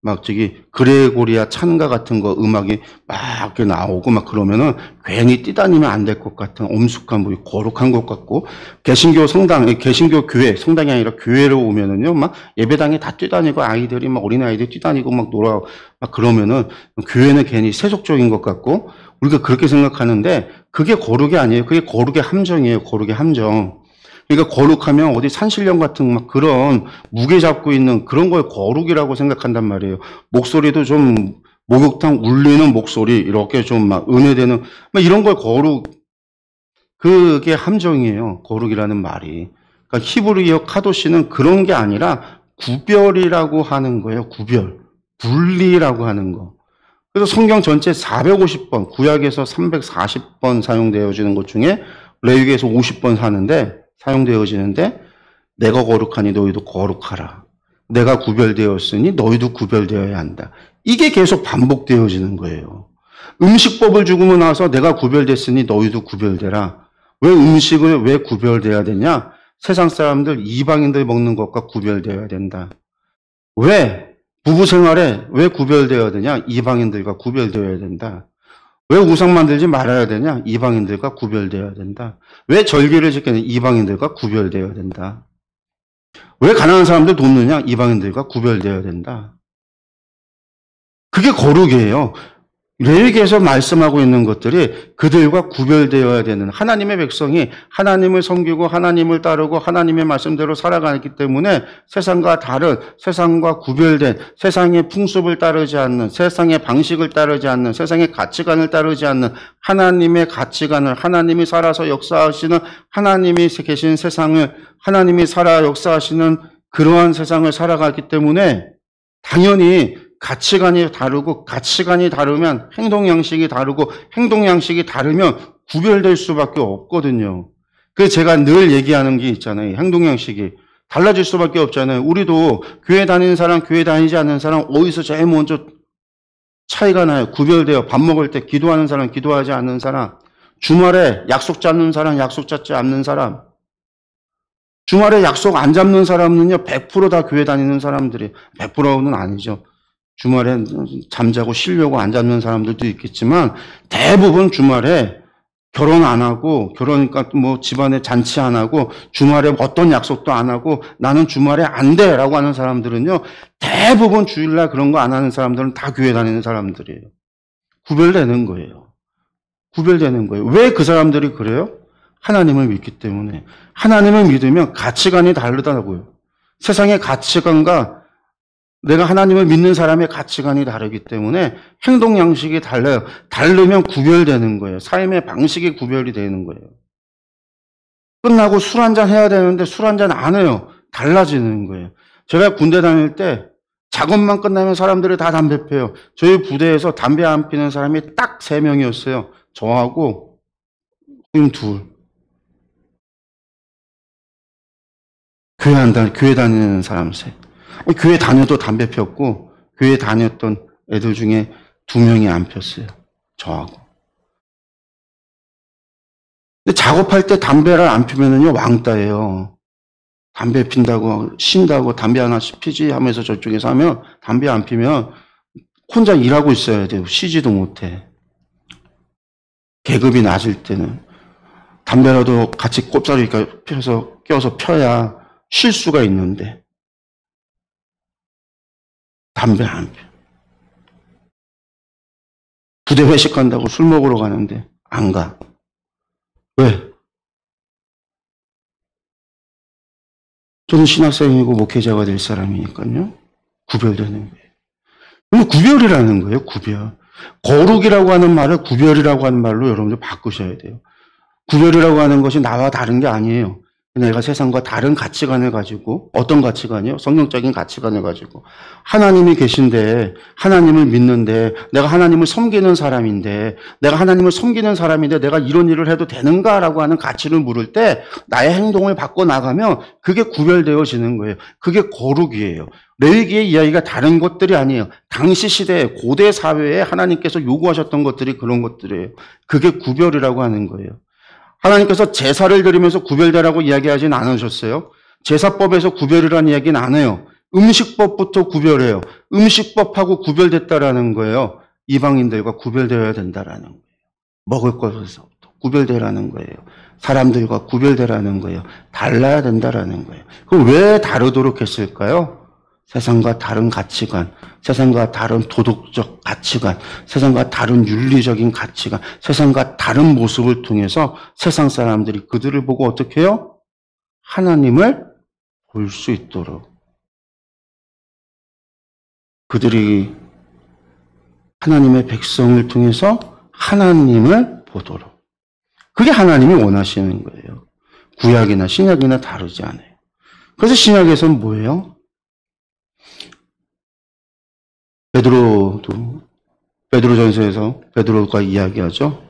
막 저기 그레고리아 찬가 같은 거 음악이 막 이렇게 나오고 막 그러면은 괜히 뛰다니면 안 될 것 같은 엄숙한 뭐 거룩한 것 같고, 개신교 성당, 개신교 교회, 성당이 아니라 교회로 오면은요 막 예배당에 다 뛰다니고 아이들이 막 어린 아이들 뛰다니고 막 놀아 막 그러면은 교회는 괜히 세속적인 것 같고 우리가 그렇게 생각하는데 그게 거룩이 아니에요. 그게 거룩의 함정이에요. 거룩의 함정. 그러니까 거룩하면 어디 산신령 같은 막 그런 무게 잡고 있는 그런 걸 거룩이라고 생각한단 말이에요. 목소리도 좀 목욕탕 울리는 목소리 이렇게 좀 막 은혜되는 막 이런 걸 거룩, 그게 함정이에요. 거룩이라는 말이. 그러니까 히브리어 카도시는 그런 게 아니라 구별이라고 하는 거예요. 구별. 분리라고 하는 거. 그래서 성경 전체 450번, 구약에서 340번 사용되어지는 것 중에 레위기에서 50번 사용되어지는데 내가 거룩하니 너희도 거룩하라. 내가 구별되었으니 너희도 구별되어야 한다. 이게 계속 반복되어지는 거예요. 음식법을 주고 나서 내가 구별됐으니 너희도 구별되라. 왜 음식을 왜 구별돼야 되냐? 세상 사람들, 이방인들 먹는 것과 구별되어야 된다. 왜? 부부 생활에 왜 구별되어야 되냐? 이방인들과 구별되어야 된다. 왜 우상 만들지 말아야 되냐? 이방인들과 구별되어야 된다. 왜 절기를 지키냐? 이방인들과 구별되어야 된다. 왜 가난한 사람들 돕느냐? 이방인들과 구별되어야 된다. 그게 거룩이에요. 레위기에서 말씀하고 있는 것들이 그들과 구별되어야 되는, 하나님의 백성이 하나님을 섬기고 하나님을 따르고 하나님의 말씀대로 살아가기 때문에 세상과 다른, 세상과 구별된, 세상의 풍습을 따르지 않는, 세상의 방식을 따르지 않는, 세상의 가치관을 따르지 않는 하나님의 가치관을, 하나님이 살아서 역사하시는, 하나님이 계신 세상을, 하나님이 살아 역사하시는 그러한 세상을 살아가기 때문에 당연히 가치관이 다르고, 가치관이 다르면 행동 양식이 다르고, 행동 양식이 다르면 구별될 수밖에 없거든요. 그래서 제가 늘 얘기하는 게 있잖아요. 행동 양식이 달라질 수밖에 없잖아요. 우리도 교회 다니는 사람, 교회 다니지 않는 사람 어디서 제일 먼저 차이가 나요. 구별돼요. 밥 먹을 때 기도하는 사람, 기도하지 않는 사람, 주말에 약속 잡는 사람, 약속 잡지 않는 사람. 주말에 약속 안 잡는 사람은요 100% 다 교회 다니는 사람들이, 100%는 아니죠. 주말에 잠자고 쉬려고 안 잡는 사람들도 있겠지만 대부분 주말에 결혼 안 하고, 그러니까 뭐 집안에 잔치 안 하고, 주말에 어떤 약속도 안 하고, 나는 주말에 안 돼라고 하는 사람들은요 대부분 주일날 그런 거 안 하는 사람들은 다 교회 다니는 사람들이에요. 구별되는 거예요. 구별되는 거예요. 왜 그 사람들이 그래요? 하나님을 믿기 때문에. 하나님을 믿으면 가치관이 다르다고요. 세상의 가치관과 내가 하나님을 믿는 사람의 가치관이 다르기 때문에 행동 양식이 달라요. 다르면 구별되는 거예요. 삶의 방식이 구별이 되는 거예요. 끝나고 술 한잔 해야 되는데 술 한잔 안 해요. 달라지는 거예요. 제가 군대 다닐 때 작업만 끝나면 사람들이 다 담배 피워요. 저희 부대에서 담배 안 피는 사람이 딱 3명이었어요. 저하고 둘. 교회 다니는 사람 셋. 교회 다녀도 담배 폈고, 교회 다녔던 애들 중에 2명이 안 폈어요. 저하고. 근데 작업할 때 담배를 안 피면은요, 왕따예요. 담배 핀다고, 쉰다고 담배 하나씩 피지 하면서 저쪽에서 하면, 담배 안 피면 혼자 일하고 있어야 돼요. 쉬지도 못해. 계급이 낮을 때는. 담배라도 같이 꼽사리 껴서 펴야 쉴 수가 있는데. 담배 안 펴. 부대 회식 간다고 술 먹으러 가는데 안 가. 왜? 저는 신학생이고 목회자가 될 사람이니까요. 구별되는 거예요. 이거 구별이라는 거예요. 구별. 거룩이라고 하는 말을 구별이라고 하는 말로 여러분들 바꾸셔야 돼요. 구별이라고 하는 것이 나와 다른 게 아니에요. 내가 세상과 다른 가치관을 가지고, 어떤 가치관이요? 성경적인 가치관을 가지고 하나님이 계신데, 하나님을 믿는데, 내가 하나님을 섬기는 사람인데, 내가 이런 일을 해도 되는가라고 하는 가치를 물을 때 나의 행동을 바꿔 나가면 그게 구별되어지는 거예요. 그게 거룩이에요. 레위기의 이야기가 다른 것들이 아니에요. 당시 시대에, 고대 사회에 하나님께서 요구하셨던 것들이 그런 것들이에요. 그게 구별이라고 하는 거예요. 하나님께서 제사를 드리면서 구별되라고 이야기하진 않으셨어요. 제사법에서 구별이라는 이야기는 안 해요. 음식법부터 구별해요. 음식법하고 구별됐다라는 거예요. 이방인들과 구별되어야 된다라는 거예요. 먹을 것에서부터 구별되라는 거예요. 사람들과 구별되라는 거예요. 달라야 된다라는 거예요. 그럼 왜 다르도록 했을까요? 세상과 다른 가치관, 세상과 다른 도덕적 가치관, 세상과 다른 윤리적인 가치관, 세상과 다른 모습을 통해서 세상 사람들이 그들을 보고 어떻게 해요? 하나님을 볼 수 있도록. 그들이 하나님의 백성을 통해서 하나님을 보도록. 그게 하나님이 원하시는 거예요. 구약이나 신약이나 다르지 않아요. 그래서 신약에서는 뭐예요? 베드로전서에서 베드로가 이야기하죠.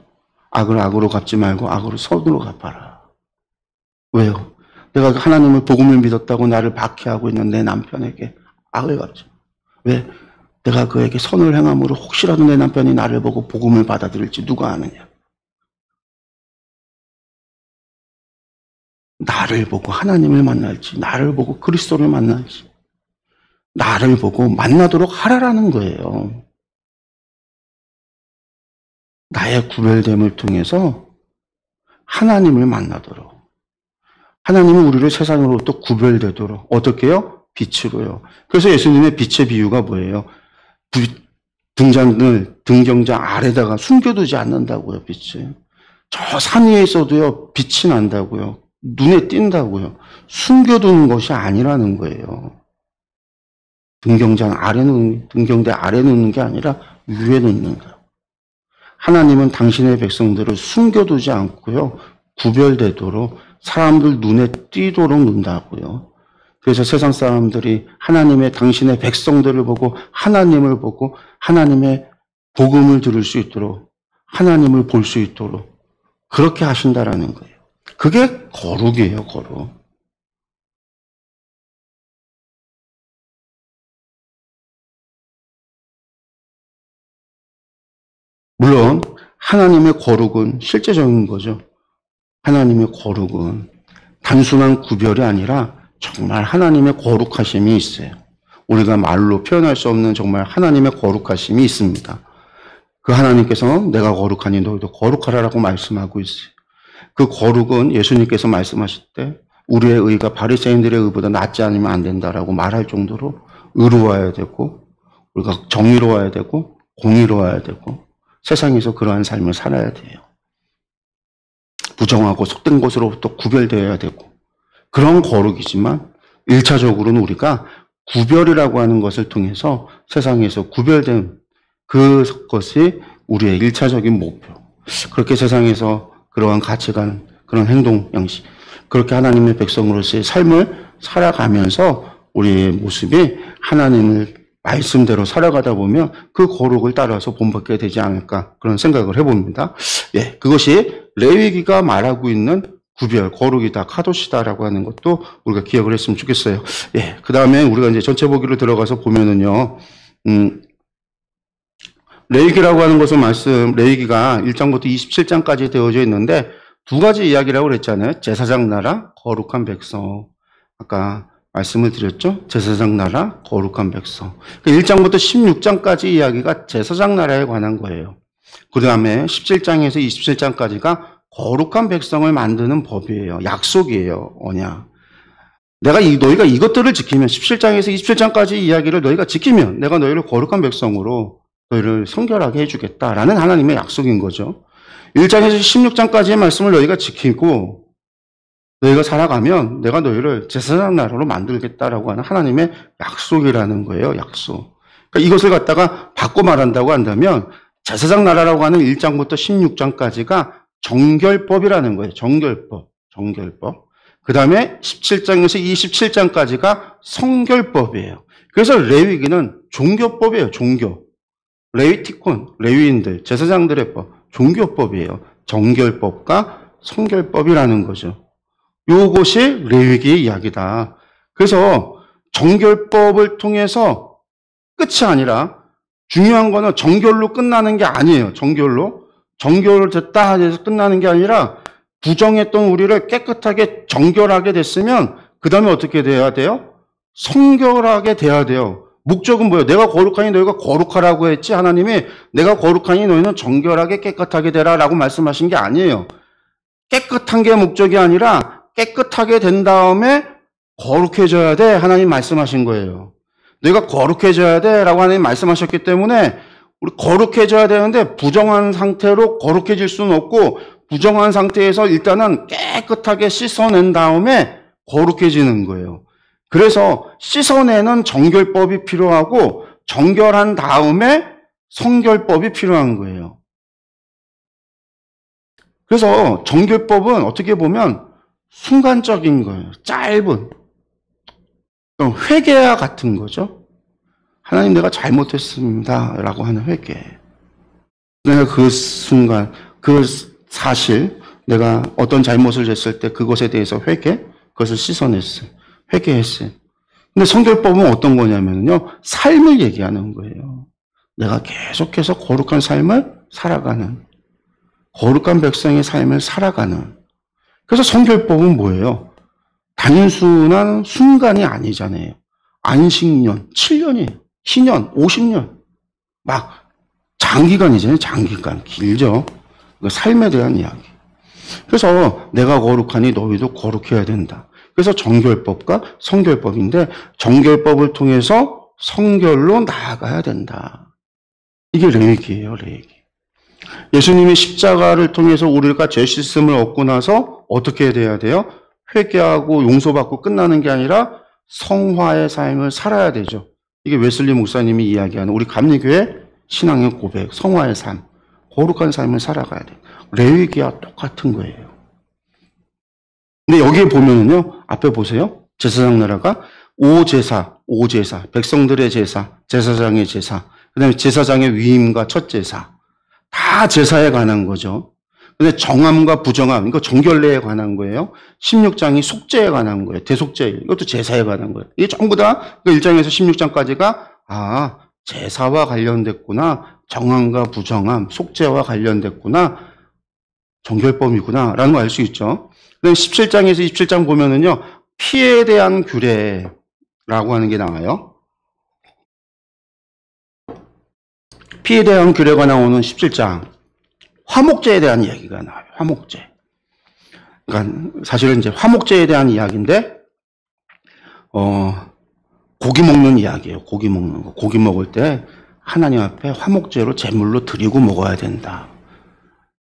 악을 악으로 갚지 말고 악으로 선으로 갚아라. 왜요? 내가 하나님을 복음을 믿었다고 나를 박해하고 있는 내 남편에게 악을 갚지. 왜? 내가 그에게 선을 행함으로 혹시라도 내 남편이 나를 보고 복음을 받아들일지 누가 아느냐. 나를 보고 하나님을 만날지, 나를 보고 그리스도를 만날지, 나를 보고 만나도록 하라라는 거예요. 나의 구별됨을 통해서 하나님을 만나도록. 하나님은 우리를 세상으로부터 구별되도록. 어떻게 해요? 빛으로요. 그래서 예수님의 빛의 비유가 뭐예요? 등경장 아래다가 숨겨두지 않는다고요, 빛을. 저 산 위에 있어도요, 빛이 난다고요. 눈에 띈다고요. 숨겨두는 것이 아니라는 거예요. 등경대 아래 놓는 게 아니라 위에 놓는다. 하나님은 당신의 백성들을 숨겨두지 않고요. 구별되도록 사람들 눈에 띄도록 놓는다고요. 그래서 세상 사람들이 당신의 백성들을 보고 하나님을 보고 하나님의 복음을 들을 수 있도록 하나님을 볼 수 있도록 그렇게 하신다라는 거예요. 그게 거룩이에요, 거룩. 물론 하나님의 거룩은 실제적인 거죠. 하나님의 거룩은 단순한 구별이 아니라 정말 하나님의 거룩하심이 있어요. 우리가 말로 표현할 수 없는 정말 하나님의 거룩하심이 있습니다. 그 하나님께서 내가 거룩하니 너희도 거룩하라라고 말씀하고 있어요. 그 거룩은 예수님께서 말씀하실 때 우리의 의가 바리새인들의 의보다 낫지 않으면 안 된다라고 말할 정도로 의로워야 되고 우리가 정의로워야 되고 공의로워야 되고 세상에서 그러한 삶을 살아야 돼요. 부정하고 속된 것으로부터 구별되어야 되고 그런 거룩이지만 1차적으로는 우리가 구별이라고 하는 것을 통해서 세상에서 구별된 그것이 우리의 1차적인 목표. 그렇게 세상에서 그러한 가치관, 그런 행동 양식, 그렇게 하나님의 백성으로서의 삶을 살아가면서 우리의 모습이 하나님을 말씀대로 살아가다 보면 그 거룩을 따라서 본받게 되지 않을까 그런 생각을 해봅니다. 예, 그것이 레위기가 말하고 있는 구별, 거룩이다, 카도시다라고 하는 것도 우리가 기억을 했으면 좋겠어요. 예, 그 다음에 우리가 이제 전체 보기로 들어가서 보면은요, 레위기라고 하는 것은 레위기가 1장부터 27장까지 되어져 있는데 두 가지 이야기라고 그랬잖아요. 제사장 나라, 거룩한 백성. 아까 말씀을 드렸죠? 제사장 나라, 거룩한 백성. 1장부터 16장까지 이야기가 제사장 나라에 관한 거예요. 그 다음에 17장에서 27장까지가 거룩한 백성을 만드는 법이에요. 약속이에요. 언약. 너희가 이것들을 지키면 17장에서 27장까지 이야기를 너희가 지키면 내가 너희를 거룩한 백성으로 너희를 성결하게 해주겠다라는 하나님의 약속인 거죠. 1장에서 16장까지의 말씀을 너희가 지키고 너희가 살아가면 내가 너희를 제사장 나라로 만들겠다라고 하는 하나님의 약속이라는 거예요. 약속. 그러니까 이것을 갖다가 바꿔 말한다고 한다면 제사장 나라라고 하는 1장부터 16장까지가 정결법이라는 거예요. 정결법. 그 다음에 17장에서 27장까지가 성결법이에요. 그래서 레위기는 종교법이에요. 종교. 레위티콘, 레위인들, 제사장들의 법, 종교법이에요. 정결법과 성결법이라는 거죠. 요것이 레위기의 이야기다. 그래서 정결법을 통해서 끝이 아니라 중요한 거는 정결로 끝나는 게 아니에요. 정결로 됐다 해서 끝나는 게 아니라 부정했던 우리를 깨끗하게 정결하게 됐으면 그 다음에 어떻게 돼야 돼요? 성결하게 돼야 돼요. 목적은 뭐예요? 내가 거룩하니 너희가 거룩하라고 했지, 하나님이 내가 거룩하니 너희는 정결하게 깨끗하게 되라 라고 말씀하신 게 아니에요. 깨끗한 게 목적이 아니라 깨끗하게 된 다음에 거룩해져야 돼, 하나님 말씀하신 거예요. 너희가 거룩해져야 돼 라고 하나님 말씀하셨기 때문에 우리 거룩해져야 되는데 부정한 상태로 거룩해질 수는 없고 부정한 상태에서 일단은 깨끗하게 씻어낸 다음에 거룩해지는 거예요. 그래서 씻어내는 정결법이 필요하고 정결한 다음에 성결법이 필요한 거예요. 그래서 정결법은 어떻게 보면 순간적인 거예요. 짧은. 회개와 같은 거죠. 하나님 내가 잘못했습니다 라고 하는 회개. 내가 그 순간, 그 사실, 내가 어떤 잘못을 했을 때 그것에 대해서 그것을 씻어냈어요. 회개했어요. 근데 성결법은 어떤 거냐면요, 삶을 얘기하는 거예요. 내가 계속해서 거룩한 삶을 살아가는, 거룩한 백성의 삶을 살아가는. 그래서 성결법은 뭐예요? 단순한 순간이 아니잖아요. 안식년, 7년이에요. 희년, 50년. 막 장기간이잖아요. 장기간. 길죠. 삶에 대한 이야기. 그래서 내가 거룩하니 너희도 거룩해야 된다. 그래서 정결법과 성결법인데 정결법을 통해서 성결로 나아가야 된다. 이게 레위기예요. 레위기. 예수님이 십자가를 통해서 우리가 죄 씻음을 얻고 나서 어떻게 돼야 돼요? 회개하고 용서받고 끝나는 게 아니라 성화의 삶을 살아야 되죠. 이게 웨슬리 목사님이 이야기하는 우리 감리교회 신앙의 고백, 성화의 삶, 거룩한 삶을 살아가야 돼요. 레위기와 똑같은 거예요. 근데 여기에 보면은요, 앞에 보세요. 제사장 나라가 오제사, 백성들의 제사, 제사장의 제사, 그 다음에 제사장의 위임과 첫 제사. 다 제사에 관한 거죠. 근데 정함과 부정함, 이거 정결례에 관한 거예요. 16장이 속죄에 관한 거예요. 대속죄, 이것도 제사에 관한 거예요. 이게 전부 다 1장에서 16장까지가 제사와 관련됐구나, 정함과 부정함, 속죄와 관련됐구나, 정결법이구나 라는 거 알 수 있죠. 그다음에 17장에서 27장 보면은요, 피에 대한 규례라고 하는 게 나와요. 피에 대한 규례가 나오는 17장. 화목제에 대한 이야기가 나와요. 화목제. 그러니까 사실은 이제 화목제에 대한 이야기인데, 고기 먹는 이야기예요. 고기 먹는 거. 고기 먹을 때 하나님 앞에 화목제로 제물로 드리고 먹어야 된다.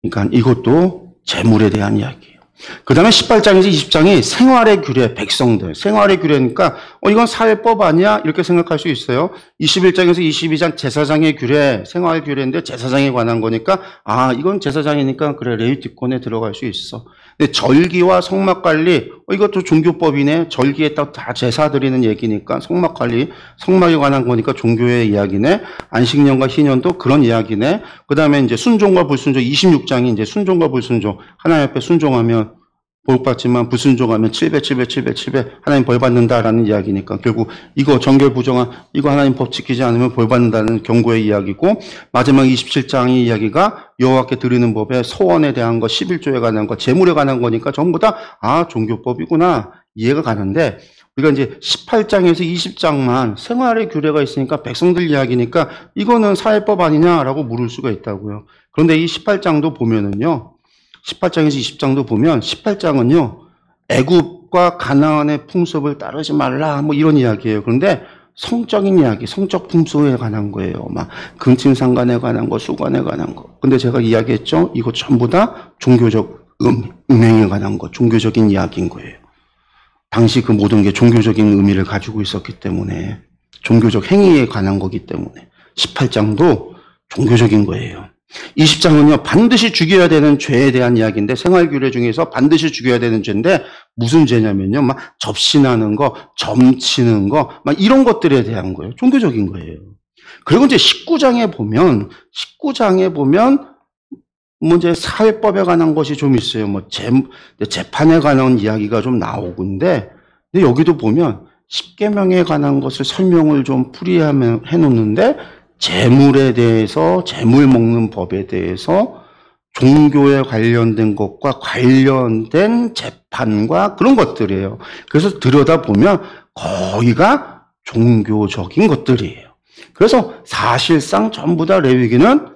그러니까 이것도 제물에 대한 이야기예요. 그 다음에 18장에서 20장이 생활의 규례, 백성들. 생활의 규례니까, 이건 사회법 아니야? 이렇게 생각할 수 있어요. 21장에서 22장 제사장의 규례, 생활 규례인데 제사장에 관한 거니까, 이건 제사장이니까, 그래, 레위티콘에 들어갈 수 있어. 근데 절기와 성막관리, 이것도 종교법이네. 절기에 다 제사 드리는 얘기니까, 성막관리, 성막에 관한 거니까 종교의 이야기네. 안식년과 희년도 그런 이야기네. 그 다음에 이제 순종과 불순종, 26장이 이제 순종과 불순종, 하나님 앞에 순종하면 복받지만 불순종하면 700 하나님 벌 받는다라는 이야기니까 결국 이거 정결 부정한 이거 하나님 법 지키지 않으면 벌 받는다는 경고의 이야기고, 마지막 27장의 이야기가 여호와께 드리는 법의 소원에 대한 것, 11조에 관한 것, 제물에 관한 거니까 전부 다 종교법이구나 이해가 가는데, 우리가 이제 18장에서 20장만 생활의 규례가 있으니까 백성들 이야기니까 이거는 사회법 아니냐라고 물을 수가 있다고요. 그런데 이 18장도 보면은요, 18장에서 20장도 보면 18장은요, 애굽과 가나안의 풍습을 따르지 말라 뭐 이런 이야기예요. 그런데 성적인 이야기, 성적 풍습에 관한 거예요. 막 근친상간에 관한 거, 수간에 관한 거. 근데 제가 이야기했죠, 이거 전부 다 종교적 음행에 관한 거, 종교적인 이야기인 거예요. 당시 그 모든 게 종교적인 의미를 가지고 있었기 때문에, 종교적 행위에 관한 거기 때문에 18장도 종교적인 거예요. 20장은요, 반드시 죽여야 되는 죄에 대한 이야기인데, 생활규례 중에서 반드시 죽여야 되는 죄인데, 무슨 죄냐면요. 막 접신하는 거, 점치는 거, 막 이런 것들에 대한 거예요. 종교적인 거예요. 그리고 이제 19장에 보면 뭐 이제 사회법에 관한 것이 좀 있어요. 뭐 재판에 관한 이야기가 좀 나오고 근데 여기도 보면 10계명에 관한 것을 설명을 좀 풀이하면 해놓는데 재물에 대해서, 재물 먹는 법에 대해서 종교에 관련된 것과 관련된 재판과 그런 것들이에요. 그래서 들여다보면 거의가 종교적인 것들이에요. 그래서 사실상 전부 다 레위기는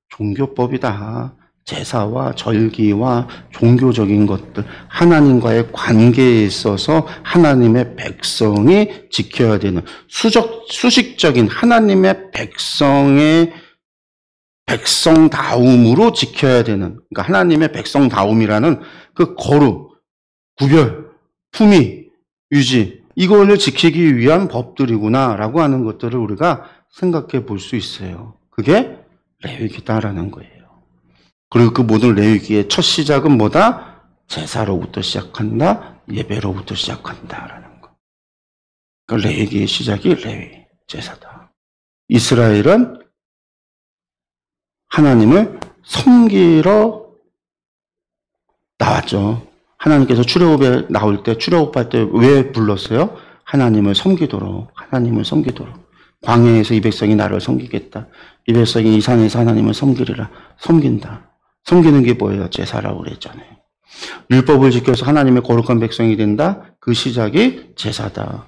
종교법이다. 제사와 절기와 종교적인 것들, 하나님과의 관계에 있어서 하나님의 백성이 지켜야 되는 수식적인 하나님의 백성의 백성다움으로 지켜야 되는, 그러니까 하나님의 백성다움이라는 그 거룩, 구별, 품위, 유지, 이거를 지키기 위한 법들이구나라고 하는 것들을 우리가 생각해 볼 수 있어요. 그게 레위기다라는 거예요. 그리고 그 모든 레위기의 첫 시작은 뭐다? 제사로부터 시작한다, 예배로부터 시작한다라는 거. 그러니까 레위기의 시작이 레위, 제사다. 이스라엘은 하나님을 섬기러 나왔죠. 하나님께서 출애굽에 나올 때, 출애굽할 때 왜 불렀어요? 하나님을 섬기도록, 하나님을 섬기도록. 광야에서 이 백성이 나를 섬기겠다. 이 백성이 이 산에서 하나님을 섬기리라. 섬긴다. 섬기는 게 뭐예요? 제사라고 그랬잖아요. 율법을 지켜서 하나님의 거룩한 백성이 된다. 그 시작이 제사다.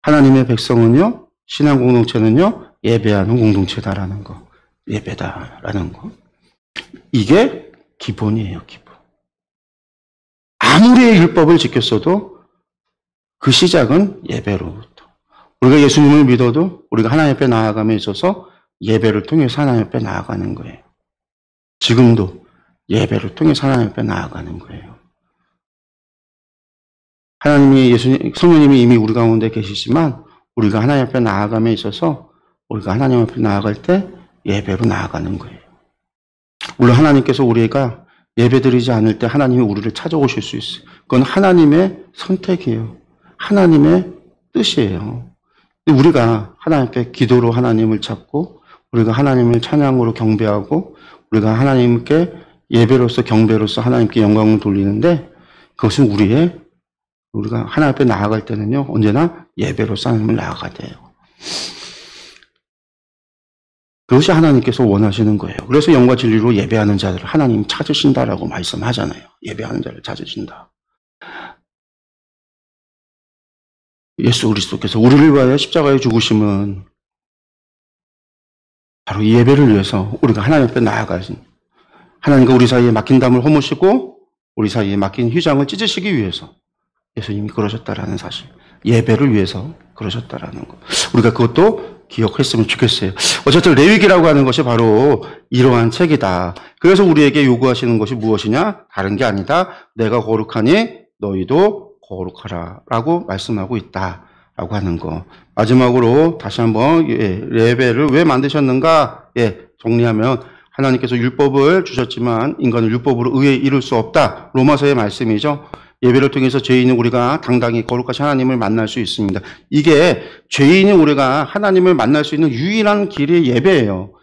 하나님의 백성은요, 신앙 공동체는요, 예배하는 공동체다라는 거. 예배다라는 거. 이게 기본이에요, 기본. 아무리 율법을 지켰어도 그 시작은 예배로부터. 우리가 예수님을 믿어도 우리가 하나님 앞에 나아감에 있어서 예배를 통해서 하나님 앞에 나아가는 거예요. 지금도 예배를 통해서 하나님 앞에 나아가는 거예요. 하나님이, 성령님이 이미 우리 가운데 계시지만 우리가 하나님 앞에 나아감에 있어서 우리가 하나님 앞에 나아갈 때 예배로 나아가는 거예요. 물론 하나님께서 우리가 예배드리지 않을 때 하나님이 우리를 찾아오실 수 있어요. 그건 하나님의 선택이에요. 하나님의 뜻이에요. 우리가 하나님 앞에 기도로 하나님을 찾고 우리가 하나님을 찬양으로 경배하고 우리가 하나님께 예배로서 경배로서 하나님께 영광을 돌리는데 그것은 우리가 하나님 앞에 나아갈 때는요, 언제나 예배로서 하나님을 나아가야 돼요. 그것이 하나님께서 원하시는 거예요. 그래서 영과 진리로 예배하는 자들을 하나님 찾으신다라고 말씀하잖아요. 예배하는 자를 찾으신다. 예수 그리스도께서 우리를 위하여 십자가에 죽으심은 바로 이 예배를 위해서 우리가 하나님 앞에 나아가신, 하나님과 우리 사이에 막힌 담을 허무시고 우리 사이에 막힌 휘장을 찢으시기 위해서 예수님이 그러셨다라는 사실, 예배를 위해서 그러셨다라는 것, 우리가 그것도 기억했으면 좋겠어요. 어쨌든 레위기라고 하는 것이 바로 이러한 책이다. 그래서 우리에게 요구하시는 것이 무엇이냐? 다른 게 아니다. 내가 거룩하니 너희도 거룩하라 라고 말씀하고 있다 라고 하는 거. 마지막으로 다시 한번 예배를 왜 만드셨는가? 정리하면 하나님께서 율법을 주셨지만 인간은 율법으로 의에 이룰 수 없다. 로마서의 말씀이죠. 예배를 통해서 죄인은 우리가 당당히 거룩하신 하나님을 만날 수 있습니다. 이게 죄인이 우리가 하나님을 만날 수 있는 유일한 길이 예배예요.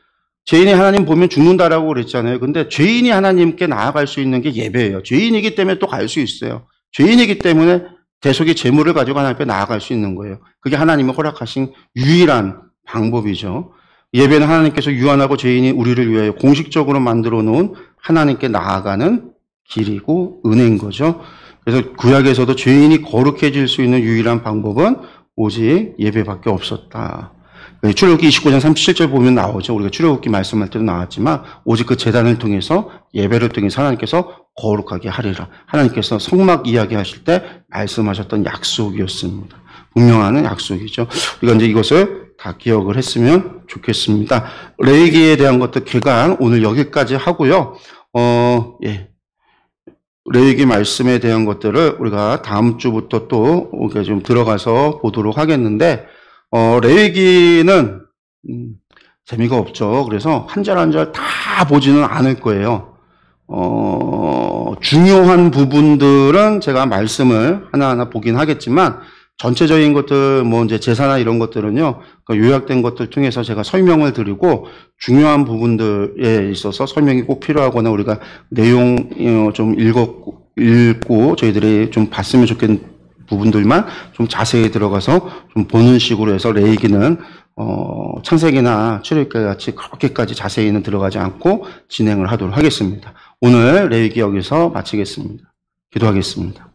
죄인이 하나님 보면 죽는다라고 그랬잖아요. 근데 죄인이 하나님께 나아갈 수 있는 게 예배예요. 죄인이기 때문에 또 갈 수 있어요. 죄인이기 때문에 대속의 제물을 가지고 하나님 앞에 나아갈 수 있는 거예요. 그게 하나님이 허락하신 유일한 방법이죠. 예배는 하나님께서 유한하고 죄인이 우리를 위하여 공식적으로 만들어 놓은 하나님께 나아가는 길이고 은혜인 거죠. 그래서 구약에서도 죄인이 거룩해질 수 있는 유일한 방법은 오직 예배밖에 없었다. 출애굽기 29장 37절 보면 나오죠. 우리가 출애굽기 말씀할 때도 나왔지만 오직 그 제단을 통해서 예배를 통해서 하나님께서 거룩하게 하리라. 하나님께서 성막 이야기하실 때 말씀하셨던 약속이었습니다. 분명한 약속이죠. 우리가 이제 이것을 다 기억을 했으면 좋겠습니다. 레위기에 대한 것들 개관 오늘 여기까지 하고요. 레위기 말씀에 대한 것들을 우리가 다음 주부터 또 좀 들어가서 보도록 하겠는데, 레위기는 재미가 없죠. 그래서 한 절 한 절 다 보지는 않을 거예요. 중요한 부분들은 제가 말씀을 하나하나 보긴 하겠지만, 전체적인 것들, 뭐 이제 제사나 이런 것들은요, 그 요약된 것들 통해서 제가 설명을 드리고, 중요한 부분들에 있어서 설명이 꼭 필요하거나 우리가 내용 좀 읽고 저희들이 좀 봤으면 좋겠는 부분들만 좀 자세히 들어가서 좀 보는 식으로 해서 레위기는 창세기나 출애굽기 같이 그렇게까지 자세히는 들어가지 않고 진행을 하도록 하겠습니다. 오늘 레위기 여기서 마치겠습니다. 기도하겠습니다.